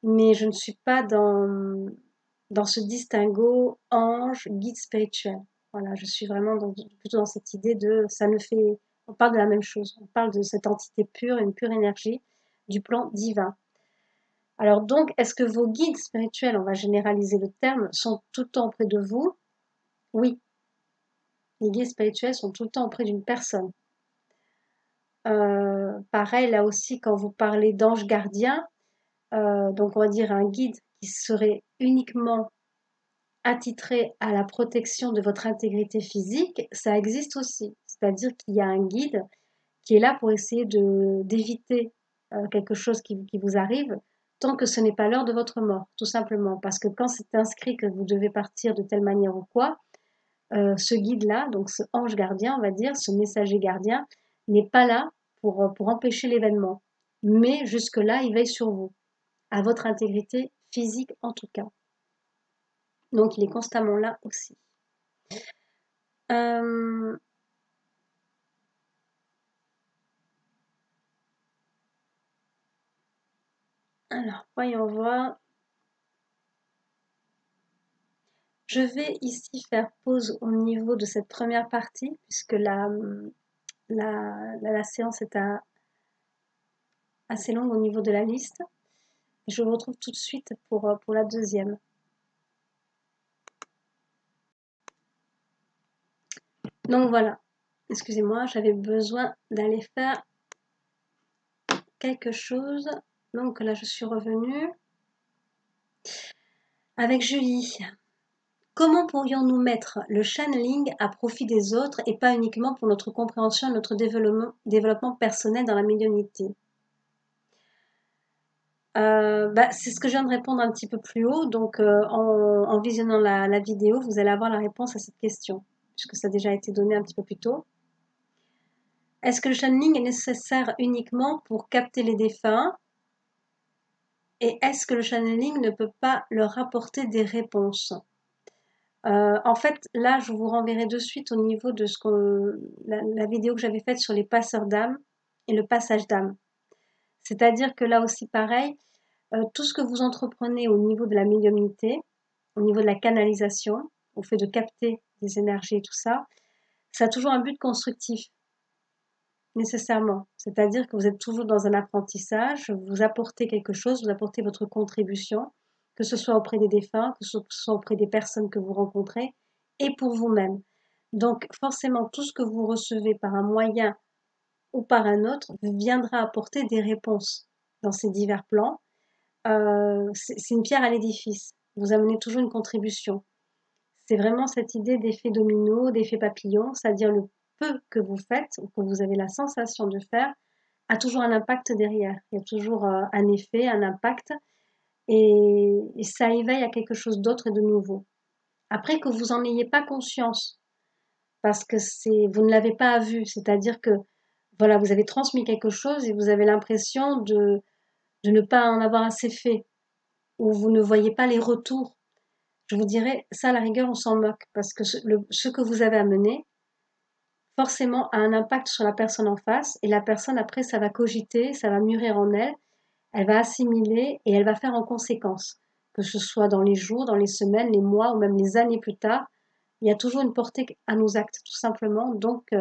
Mais je ne suis pas dans ce distinguo ange, guide spirituel. Voilà, je suis vraiment plutôt dans cette idée de ça ne fait. On parle de la même chose. On parle de cette entité pure, une pure énergie du plan divin. Alors donc, est-ce que vos guides spirituels, on va généraliser le terme, sont tout le temps auprès de vous? Oui, les guides spirituels sont tout le temps auprès d'une personne. Pareil, là aussi, quand vous parlez d'ange gardien, donc on va dire un guide qui serait uniquement attitré à la protection de votre intégrité physique, ça existe aussi. C'est-à-dire qu'il y a un guide qui est là pour essayer d'éviter quelque chose qui vous arrive, tant que ce n'est pas l'heure de votre mort, tout simplement. Parce que quand c'est inscrit que vous devez partir de telle manière ou quoi, ce guide-là, donc ce ange gardien, on va dire, ce messager gardien, n'est pas là pour empêcher l'événement. Mais jusque-là, il veille sur vous, à votre intégrité physique en tout cas. Donc il est constamment là aussi. Euh, alors, voyons voir. Je vais ici faire pause au niveau de cette première partie, puisque la séance est assez longue au niveau de la liste. Je vous retrouve tout de suite pour la deuxième. Donc voilà, excusez-moi, j'avais besoin d'aller faire quelque chose. Donc là, je suis revenue avec Julie. Comment pourrions-nous mettre le channeling à profit des autres et pas uniquement pour notre compréhension et notre développement personnel dans la médiumnité? C'est ce que je viens de répondre un petit peu plus haut. Donc, en visionnant la vidéo, vous allez avoir la réponse à cette question, puisque ça a déjà été donné un petit peu plus tôt. Est-ce que le channeling est nécessaire uniquement pour capter les défunts? Et est-ce que le channeling ne peut pas leur apporter des réponses? En fait, là, je vous renverrai de suite au niveau de la vidéo que j'avais faite sur les passeurs d'âme et le passage d'âme. C'est-à-dire que là aussi, pareil, tout ce que vous entreprenez au niveau de la médiumnité, au niveau de la canalisation, au fait de capter des énergies et tout ça, ça a toujours un but constructif, nécessairement. C'est-à-dire que vous êtes toujours dans un apprentissage, vous apportez quelque chose, vous apportez votre contribution, que ce soit auprès des défunts, que ce soit auprès des personnes que vous rencontrez, et pour vous-même. Donc forcément, tout ce que vous recevez par un moyen ou par un autre viendra apporter des réponses dans ces divers plans. C'est une pierre à l'édifice. Vous amenez toujours une contribution. C'est vraiment cette idée d'effet domino, d'effet papillon, c'est-à-dire le peu que vous faites ou que vous avez la sensation de faire a toujours un impact derrière. Il y a toujours un effet, un impact et ça éveille à quelque chose d'autre et de nouveau. Après que vous n'en ayez pas conscience parce que vous ne l'avez pas vu, c'est-à-dire que voilà, vous avez transmis quelque chose et vous avez l'impression de ne pas en avoir assez fait ou vous ne voyez pas les retours. Je vous dirais, ça, à la rigueur, on s'en moque parce que ce que vous avez amené, forcément, a un impact sur la personne en face et la personne, après, ça va cogiter, ça va mûrir en elle, elle va assimiler et elle va faire en conséquence. Que ce soit dans les jours, dans les semaines, les mois ou même les années plus tard, il y a toujours une portée à nos actes, tout simplement. Donc,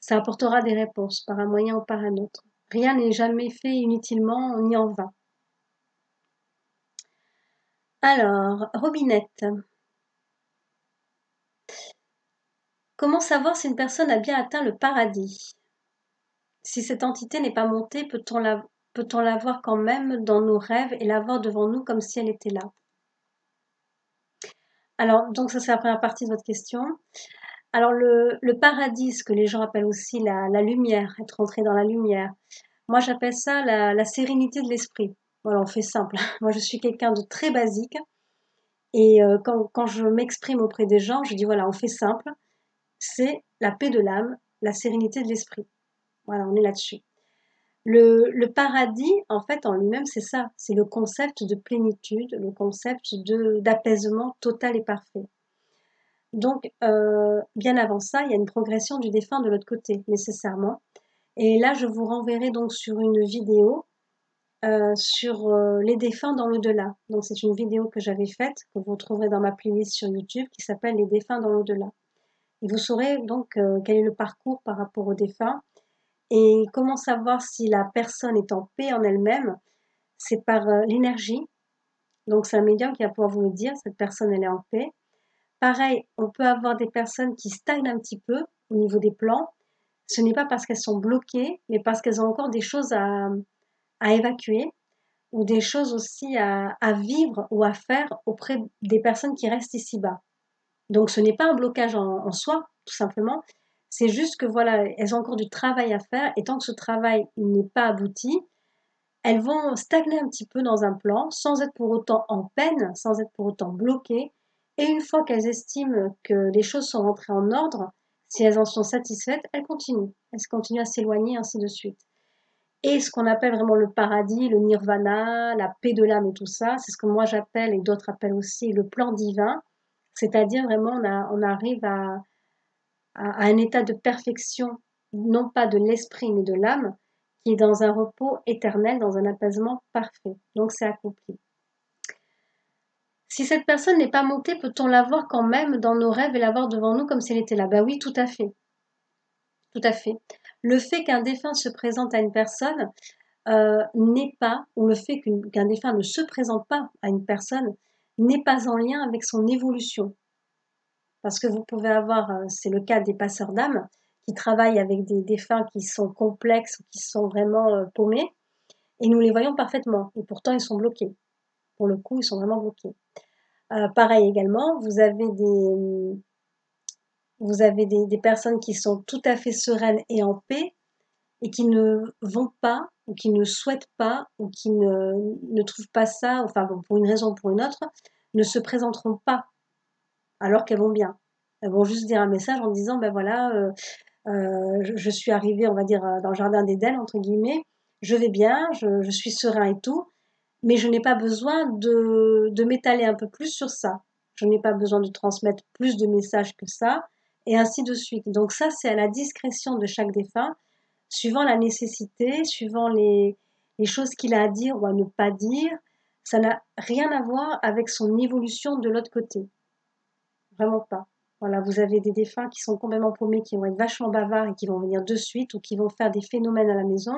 ça apportera des réponses par un moyen ou par un autre. Rien n'est jamais fait inutilement ni en vain. Alors, Robinette, comment savoir si une personne a bien atteint le paradis? Si cette entité n'est pas montée, peut-on la voir quand même dans nos rêves et la voir devant nous comme si elle était là? Alors, donc ça c'est la première partie de votre question. Alors le paradis, ce que les gens appellent aussi la lumière, être entré dans la lumière. Moi j'appelle ça la sérénité de l'esprit. Voilà, on fait simple. Moi je suis quelqu'un de très basique et quand je m'exprime auprès des gens, je dis voilà, on fait simple. C'est la paix de l'âme, la sérénité de l'esprit. Voilà, on est là-dessus. Le paradis, en fait, en lui-même, c'est ça. C'est le concept de plénitude, le concept d'apaisement total et parfait. Donc, bien avant ça, il y a une progression du défunt de l'autre côté, nécessairement. Et là, je vous renverrai donc sur une vidéo sur les défunts dans l'au-delà. Donc, c'est une vidéo que j'avais faite, que vous trouverez dans ma playlist sur YouTube, qui s'appelle Les défunts dans l'au-delà. Et vous saurez donc quel est le parcours par rapport aux défunts. Et comment savoir si la personne est en paix en elle-même? C'est par l'énergie. Donc, c'est un médium qui va pouvoir vous le dire, cette personne, elle est en paix. Pareil, on peut avoir des personnes qui stagnent un petit peu au niveau des plans. Ce n'est pas parce qu'elles sont bloquées, mais parce qu'elles ont encore des choses à évacuer ou des choses aussi à vivre ou à faire auprès des personnes qui restent ici-bas. Donc, ce n'est pas un blocage en soi, tout simplement. C'est juste que voilà, elles ont encore du travail à faire et tant que ce travail n'est pas abouti, elles vont stagner un petit peu dans un plan sans être pour autant en peine, sans être pour autant bloquées. Et une fois qu'elles estiment que les choses sont rentrées en ordre, si elles en sont satisfaites, elles continuent. Elles continuent à s'éloigner, ainsi de suite. Et ce qu'on appelle vraiment le paradis, le nirvana, la paix de l'âme et tout ça, c'est ce que moi j'appelle et d'autres appellent aussi le plan divin. C'est-à-dire vraiment on arrive à un état de perfection, non pas de l'esprit mais de l'âme, qui est dans un repos éternel, dans un apaisement parfait. Donc c'est accompli. Si cette personne n'est pas montée, peut-on la voir quand même dans nos rêves et la voir devant nous comme si elle était là? Bah oui, tout à fait. Tout à fait. Le fait qu'un défunt se présente à une personne n'est pas, ou le fait qu'un défunt ne se présente pas à une personne, n'est pas en lien avec son évolution. Parce que vous pouvez avoir, c'est le cas des passeurs d'âme, qui travaillent avec des défunts qui sont complexes ou qui sont vraiment paumés, et nous les voyons parfaitement, et pourtant ils sont bloqués. Pour le coup, ils sont vraiment bloqués. Pareil également, vous avez des personnes qui sont tout à fait sereines et en paix et qui ne vont pas ou qui ne souhaitent pas ou qui ne trouvent pas ça, enfin bon, pour une raison ou pour une autre, ne se présenteront pas alors qu'elles vont bien. Elles vont juste dire un message en disant, ben voilà, je suis arrivée, on va dire, dans le jardin d'Éden, entre guillemets, je vais bien, je suis serein et tout, mais je n'ai pas besoin de m'étaler un peu plus sur ça. Je n'ai pas besoin de transmettre plus de messages que ça, et ainsi de suite. Donc ça, c'est à la discrétion de chaque défunt, suivant la nécessité, suivant les choses qu'il a à dire ou à ne pas dire. Ça n'a rien à voir avec son évolution de l'autre côté. Vraiment pas. Voilà, vous avez des défunts qui sont complètement paumés, qui vont être vachement bavards et qui vont venir de suite ou qui vont faire des phénomènes à la maison.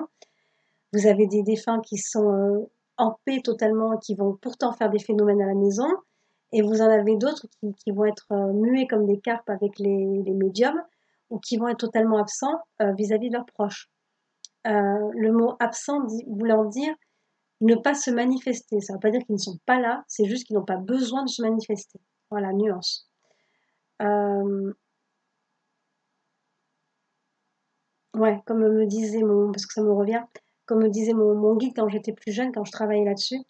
Vous avez des défunts qui sont en paix totalement, qui vont pourtant faire des phénomènes à la maison. Et vous en avez d'autres qui vont être muets comme des carpes avec les médiums ou qui vont être totalement absents vis-à-vis de leurs proches. Le mot absent voulant dire ne pas se manifester. Ça ne veut pas dire qu'ils ne sont pas là, c'est juste qu'ils n'ont pas besoin de se manifester. Voilà, nuance. Ouais, comme me disait parce que ça me revient, comme me disait mon guide quand j'étais plus jeune, quand je travaillais là-dessus,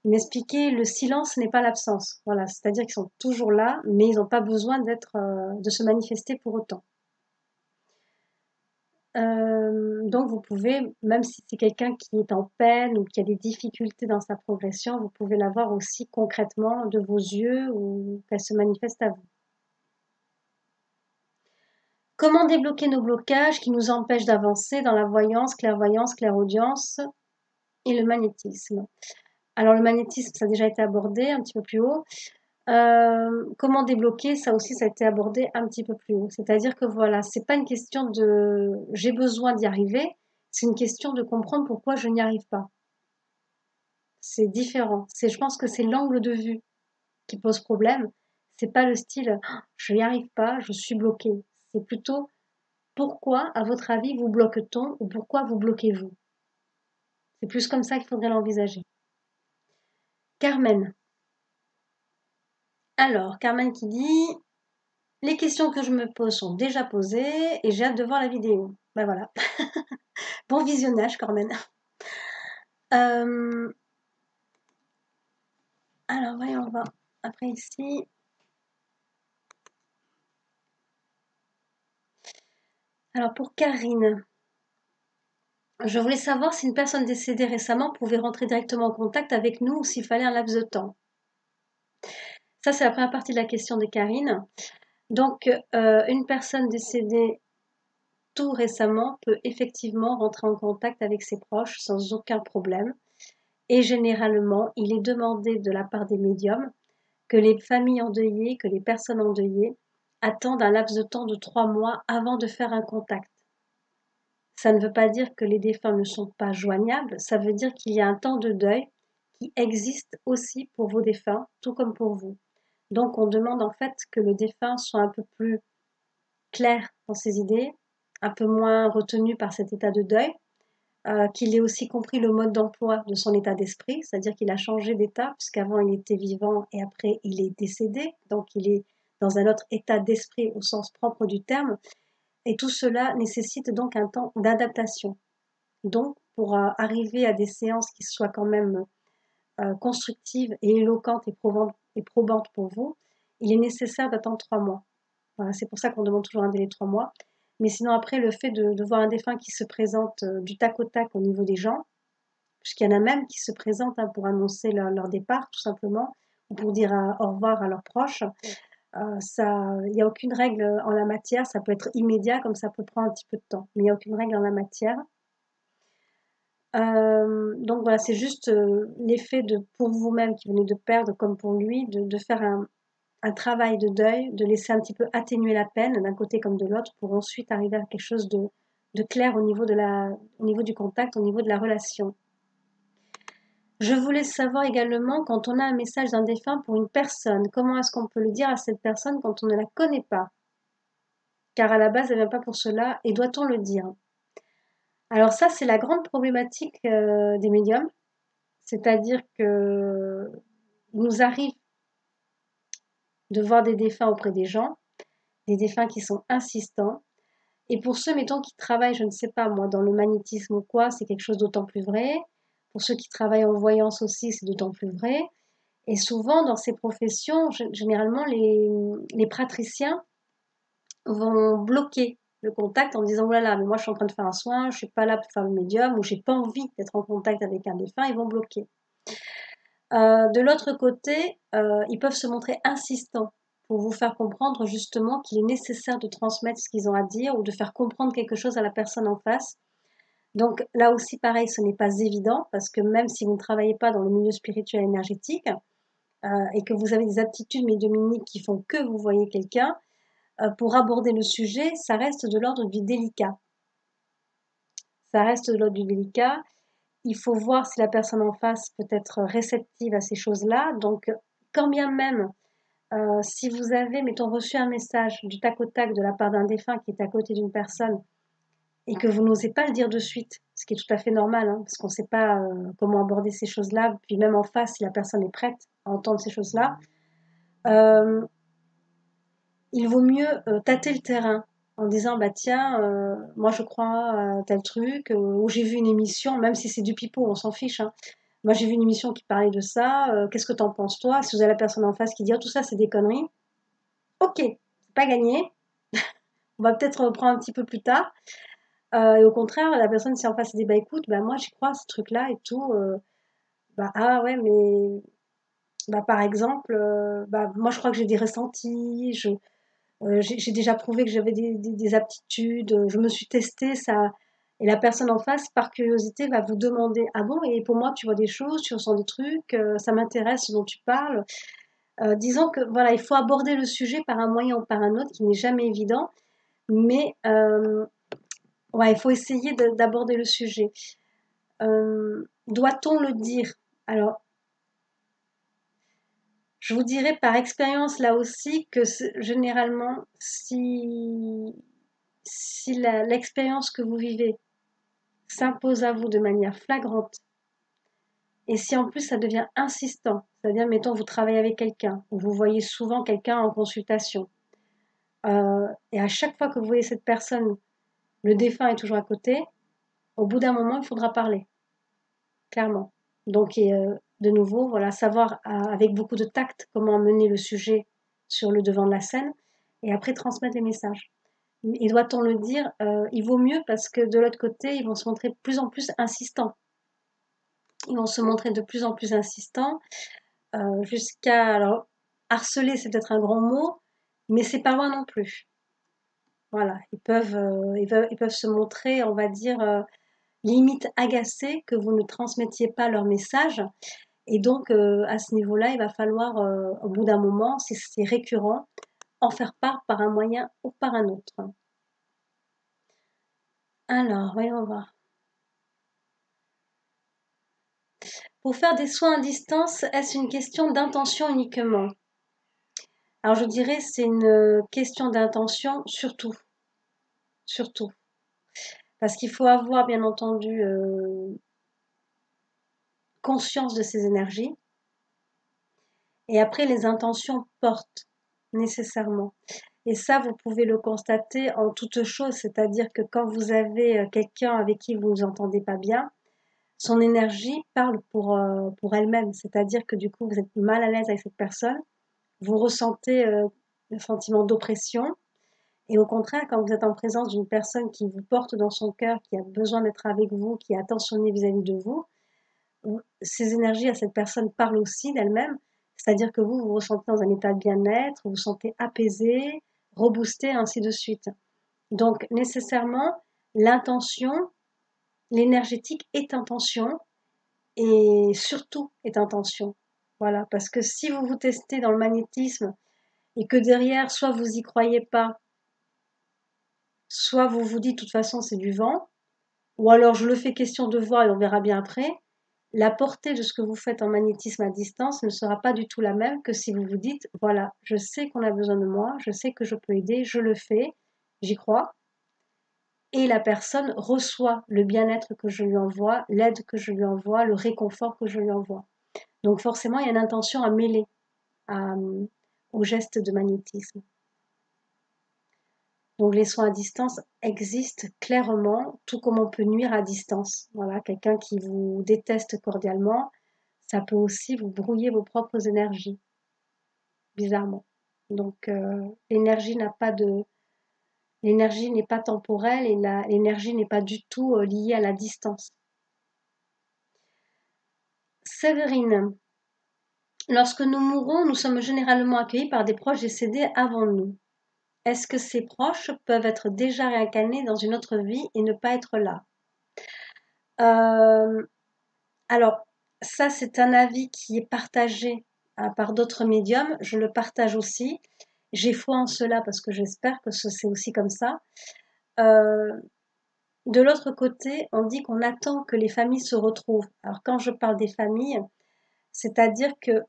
il m'expliquait le silence n'est pas l'absence. Voilà, c'est-à-dire qu'ils sont toujours là, mais ils n'ont pas besoin de se manifester pour autant. Donc vous pouvez, même si c'est quelqu'un qui est en peine ou qui a des difficultés dans sa progression, vous pouvez la voir aussi concrètement de vos yeux ou qu'elle se manifeste à vous. Comment débloquer nos blocages qui nous empêchent d'avancer dans la voyance, clairaudience et le magnétisme? Alors le magnétisme, ça a déjà été abordé un petit peu plus haut. Comment débloquer? Ça aussi, ça a été abordé un petit peu plus haut. C'est-à-dire que voilà, c'est pas une question de j'ai besoin d'y arriver, c'est une question de comprendre pourquoi je n'y arrive pas. C'est différent. Je pense que c'est l'angle de vue qui pose problème. C'est pas le style je n'y arrive pas, je suis bloqué. C'est plutôt pourquoi, à votre avis, vous bloque-t-on ou pourquoi vous bloquez-vous? C'est plus comme ça qu'il faudrait l'envisager. Carmen. Alors, Carmen qui dit les questions que je me pose sont déjà posées et j'ai hâte de voir la vidéo. Ben voilà. Bon visionnage, Carmen. Euh, alors, voyons voir. Après ici. Alors, pour Karine, je voulais savoir si une personne décédée récemment pouvait rentrer directement en contact avec nous ou s'il fallait un laps de temps. Ça, c'est la première partie de la question de Karine. Donc, une personne décédée tout récemment peut effectivement rentrer en contact avec ses proches sans aucun problème. Et généralement, il est demandé de la part des médiums que les familles endeuillées, que les personnes endeuillées attendent un laps de temps de 3 mois avant de faire un contact. Ça ne veut pas dire que les défunts ne sont pas joignables, ça veut dire qu'il y a un temps de deuil qui existe aussi pour vos défunts, tout comme pour vous. Donc on demande en fait que le défunt soit un peu plus clair dans ses idées, un peu moins retenu par cet état de deuil, qu'il ait aussi compris le mode d'emploi de son état d'esprit, c'est-à-dire qu'il a changé d'état, puisqu'avant il était vivant et après il est décédé, donc il est dans un autre état d'esprit au sens propre du terme, et tout cela nécessite donc un temps d'adaptation. Donc pour arriver à des séances qui soient quand même constructives et éloquentes et probantes pour vous, il est nécessaire d'attendre 3 mois. Voilà, c'est pour ça qu'on demande toujours un délai de 3 mois. Mais sinon, après, le fait de voir un défunt qui se présente du tac au tac au niveau des gens, puisqu'il y en a même qui se présentent pour annoncer leur départ, tout simplement, ou pour dire au revoir à leurs proches, il n'y a aucune règle en la matière. Ça peut être immédiat, comme ça peut prendre un petit peu de temps, mais il n'y a aucune règle en la matière. Donc voilà, c'est juste l'effet pour vous-même qui venez de perdre, comme pour lui, de faire un travail de deuil, de laisser un petit peu atténuer la peine d'un côté comme de l'autre pour ensuite arriver à quelque chose de clair au niveau du contact, au niveau de la relation. Je voulais savoir également quand on a un message d'un défunt pour une personne, comment est-ce qu'on peut le dire à cette personne quand on ne la connaît pas? Car à la base, elle ne vient pas pour cela, et doit-on le dire? Alors ça, c'est la grande problématique des médiums, c'est-à-dire que il nous arrive de voir des défunts auprès des gens, des défunts qui sont insistants. Et pour ceux, mettons, qui travaillent, je ne sais pas moi, dans le magnétisme ou quoi, c'est quelque chose d'autant plus vrai. Pour ceux qui travaillent en voyance aussi, c'est d'autant plus vrai. Et souvent, dans ces professions, généralement, les praticiens vont bloquer le contact en disant: «Oh là là, mais moi je suis en train de faire un soin, je suis pas là pour faire le médium» ou «j'ai pas envie d'être en contact avec un défunt», ils vont bloquer. De l'autre côté, ils peuvent se montrer insistants pour vous faire comprendre justement qu'il est nécessaire de transmettre ce qu'ils ont à dire ou de faire comprendre quelque chose à la personne en face. Donc là aussi pareil, ce n'est pas évident parce que même si vous ne travaillez pas dans le milieu spirituel énergétique, et que vous avez des aptitudes médiumniques qui font que vous voyez quelqu'un, pour aborder le sujet, ça reste de l'ordre du délicat. Ça reste de l'ordre du délicat. Il faut voir si la personne en face peut être réceptive à ces choses-là. Donc, quand bien même, si vous avez, mettons, reçu un message du tac au tac de la part d'un défunt qui est à côté d'une personne et que vous n'osez pas le dire de suite, ce qui est tout à fait normal, hein, parce qu'on ne sait pas comment aborder ces choses-là, puis même en face, si la personne est prête à entendre ces choses-là, euh, il vaut mieux tâter le terrain en disant bah tiens, moi je crois à tel truc, ou j'ai vu une émission, même si c'est du pipeau, on s'en fiche, hein. Moi j'ai vu une émission qui parlait de ça, qu'est-ce que t'en penses toi? Si vous avez la personne en face qui dit oh, tout ça c'est des conneries, ok, c'est pas gagné, on va peut-être reprendre un petit peu plus tard. Et au contraire, la personne si en face elle dit bah écoute, bah moi j'y crois à ce truc-là et tout, bah ah ouais mais bah par exemple, bah moi je crois que j'ai des ressentis, j'ai déjà prouvé que j'avais des aptitudes, je me suis testée, ça. Et la personne en face, par curiosité, va vous demander: «Ah bon, et pour moi, tu vois des choses, tu ressens des trucs, ça m'intéresse ce dont tu parles». Disons que voilà, il faut aborder le sujet par un moyen ou par un autre qui n'est jamais évident, mais ouais, il faut essayer d'aborder le sujet. Doit-on le dire? Alors, je vous dirais par expérience là aussi que généralement, si l'expérience que vous vivez s'impose à vous de manière flagrante, et si en plus ça devient insistant, c'est-à-dire, mettons, vous travaillez avec quelqu'un, ou vous voyez souvent quelqu'un en consultation, et à chaque fois que vous voyez cette personne, le défunt est toujours à côté, au bout d'un moment, il faudra parler, clairement. Donc, de nouveau, voilà, savoir avec beaucoup de tact comment mener le sujet sur le devant de la scène, et après transmettre les messages. Et doit-on le dire, il vaut mieux parce que de l'autre côté, ils vont se montrer de plus en plus insistants. Ils vont se montrer de plus en plus insistants, jusqu'à, alors, harceler, c'est peut-être un grand mot, mais c'est pas loin non plus. Voilà, ils peuvent se montrer, on va dire, limite agacés que vous ne transmettiez pas leur message. Et donc, à ce niveau-là, il va falloir, au bout d'un moment, si c'est récurrent, en faire part par un moyen ou par un autre. Alors, voyons voir. Pour faire des soins à distance, est-ce une question d'intention uniquement? Alors je dirais c'est une question d'intention surtout, surtout. Parce qu'il faut avoir bien entendu conscience de ces énergies. Et après les intentions portent nécessairement. Et ça, vous pouvez le constater en toute chose, c'est-à-dire que quand vous avez quelqu'un avec qui vous ne vous entendez pas bien, son énergie parle pour elle-même. C'est-à-dire que du coup, vous êtes mal à l'aise avec cette personne, vous ressentez le sentiment d'oppression. Et au contraire, quand vous êtes en présence d'une personne qui vous porte dans son cœur, qui a besoin d'être avec vous, qui est attentionnée vis-à-vis de vous, ces énergies à cette personne parlent aussi d'elle-même. C'est-à-dire que vous, vous ressentez dans un état de bien-être, vous vous sentez apaisé, reboosté, ainsi de suite. Donc, nécessairement, l'intention, l'énergétique est intention et surtout est intention. Voilà, parce que si vous vous testez dans le magnétisme et que derrière, soit vous y croyez pas, soit vous vous dites de toute façon c'est du vent, ou alors je le fais question de voir et on verra bien après, la portée de ce que vous faites en magnétisme à distance ne sera pas du tout la même que si vous vous dites voilà, je sais qu'on a besoin de moi, je sais que je peux aider, je le fais, j'y crois, et la personne reçoit le bien-être que je lui envoie, l'aide que je lui envoie, le réconfort que je lui envoie. Donc forcément, il y a une intention à mêler à, au geste de magnétisme. Donc les soins à distance existent clairement, tout comme on peut nuire à distance. Voilà, quelqu'un qui vous déteste cordialement, ça peut aussi vous brouiller vos propres énergies, bizarrement. Donc l'énergie n'est pas temporelle et l'énergie n'est pas du tout liée à la distance. Séverine, lorsque nous mourons, nous sommes généralement accueillis par des proches décédés avant nous. Est-ce que ces proches peuvent être déjà réincarnés dans une autre vie et ne pas être là? Alors, ça, c'est un avis qui est partagé par d'autres médiums. Je le partage aussi. J'ai foi en cela parce que j'espère que c'est aussi comme ça. De l'autre côté, on dit qu'on attend que les familles se retrouvent. Alors, quand je parle des familles, c'est-à-dire que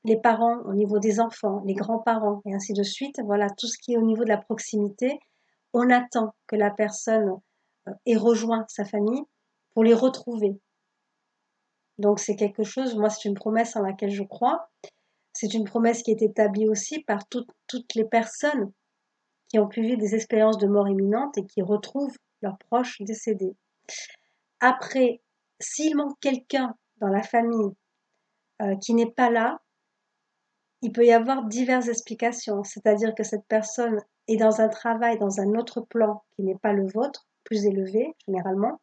les parents au niveau des enfants, les grands-parents et ainsi de suite, voilà, tout ce qui est au niveau de la proximité, on attend que la personne ait rejoint sa famille pour les retrouver. Donc c'est quelque chose, moi c'est une promesse en laquelle je crois, c'est une promesse qui est établie aussi par toutes les personnes qui ont pu vivre des expériences de mort imminente et qui retrouvent leurs proches décédés. Après, s'il manque quelqu'un dans la famille qui n'est pas là, il peut y avoir diverses explications, c'est-à-dire que cette personne est dans un travail, dans un autre plan qui n'est pas le vôtre, plus élevé généralement.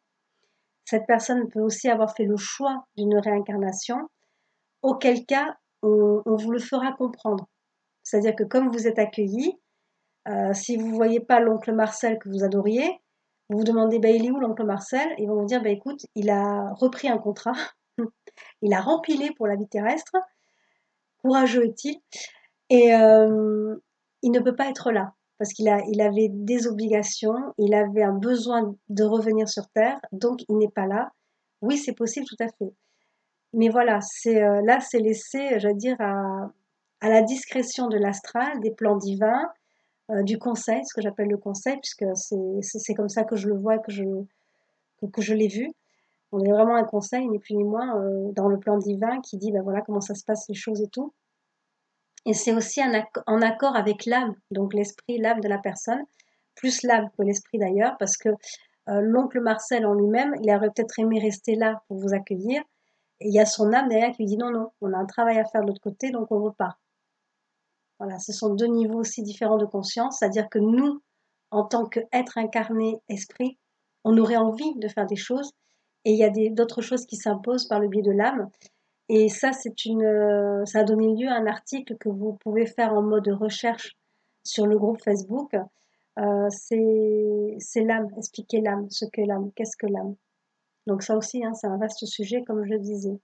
Cette personne peut aussi avoir fait le choix d'une réincarnation, auquel cas on vous le fera comprendre. C'est-à-dire que comme vous êtes accueilli, si vous ne voyez pas l'oncle Marcel que vous adoriez, vous vous demandez bah, il est où l'oncle Marcel? Ils vont vous dire bah, écoute, il a repris un contrat, il a rempilé pour la vie terrestre, courageux est-il, et il ne peut pas être là parce il avait des obligations, il avait un besoin de revenir sur Terre, donc il n'est pas là. Oui, c'est possible, tout à fait. Mais voilà, là, c'est laissé, j'allais dire, à la discrétion de l'astral, des plans divins, du conseil, ce que j'appelle le conseil, puisque c'est comme ça que je le vois et que je l'ai vu. On est vraiment un conseil, ni plus ni moins, dans le plan divin qui dit ben voilà comment ça se passe les choses et tout. Et c'est aussi en accord avec l'âme, donc l'esprit, l'âme de la personne, plus l'âme que l'esprit d'ailleurs, parce que l'oncle Marcel en lui-même, il aurait peut-être aimé rester là pour vous accueillir. Et il y a son âme derrière qui lui dit non, non, on a un travail à faire de l'autre côté, donc on repart. Voilà, ce sont deux niveaux aussi différents de conscience, c'est-à-dire que nous, en tant qu'être incarné, esprit, on aurait envie de faire des choses, et il y a d'autres choses qui s'imposent par le biais de l'âme. Et ça, ça a donné lieu à un article que vous pouvez faire en mode recherche sur le groupe Facebook. C'est l'âme, expliquer l'âme, ce qu'est l'âme, qu'est-ce que l'âme. Donc ça aussi, hein, c'est un vaste sujet, comme je le disais.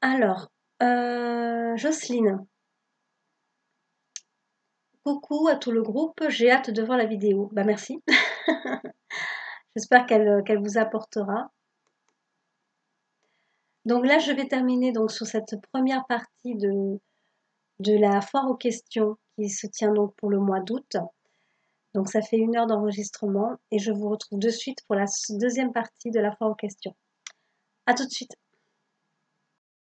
Alors, Jocelyne, coucou à tout le groupe, j'ai hâte de voir la vidéo. Bah merci. J'espère qu'elle vous apportera. Donc là, je vais terminer donc sur cette première partie de la foire aux questions qui se tient donc pour le mois d'août. Donc ça fait 1 heure d'enregistrement et je vous retrouve de suite pour la deuxième partie de la foire aux questions. À tout de suite.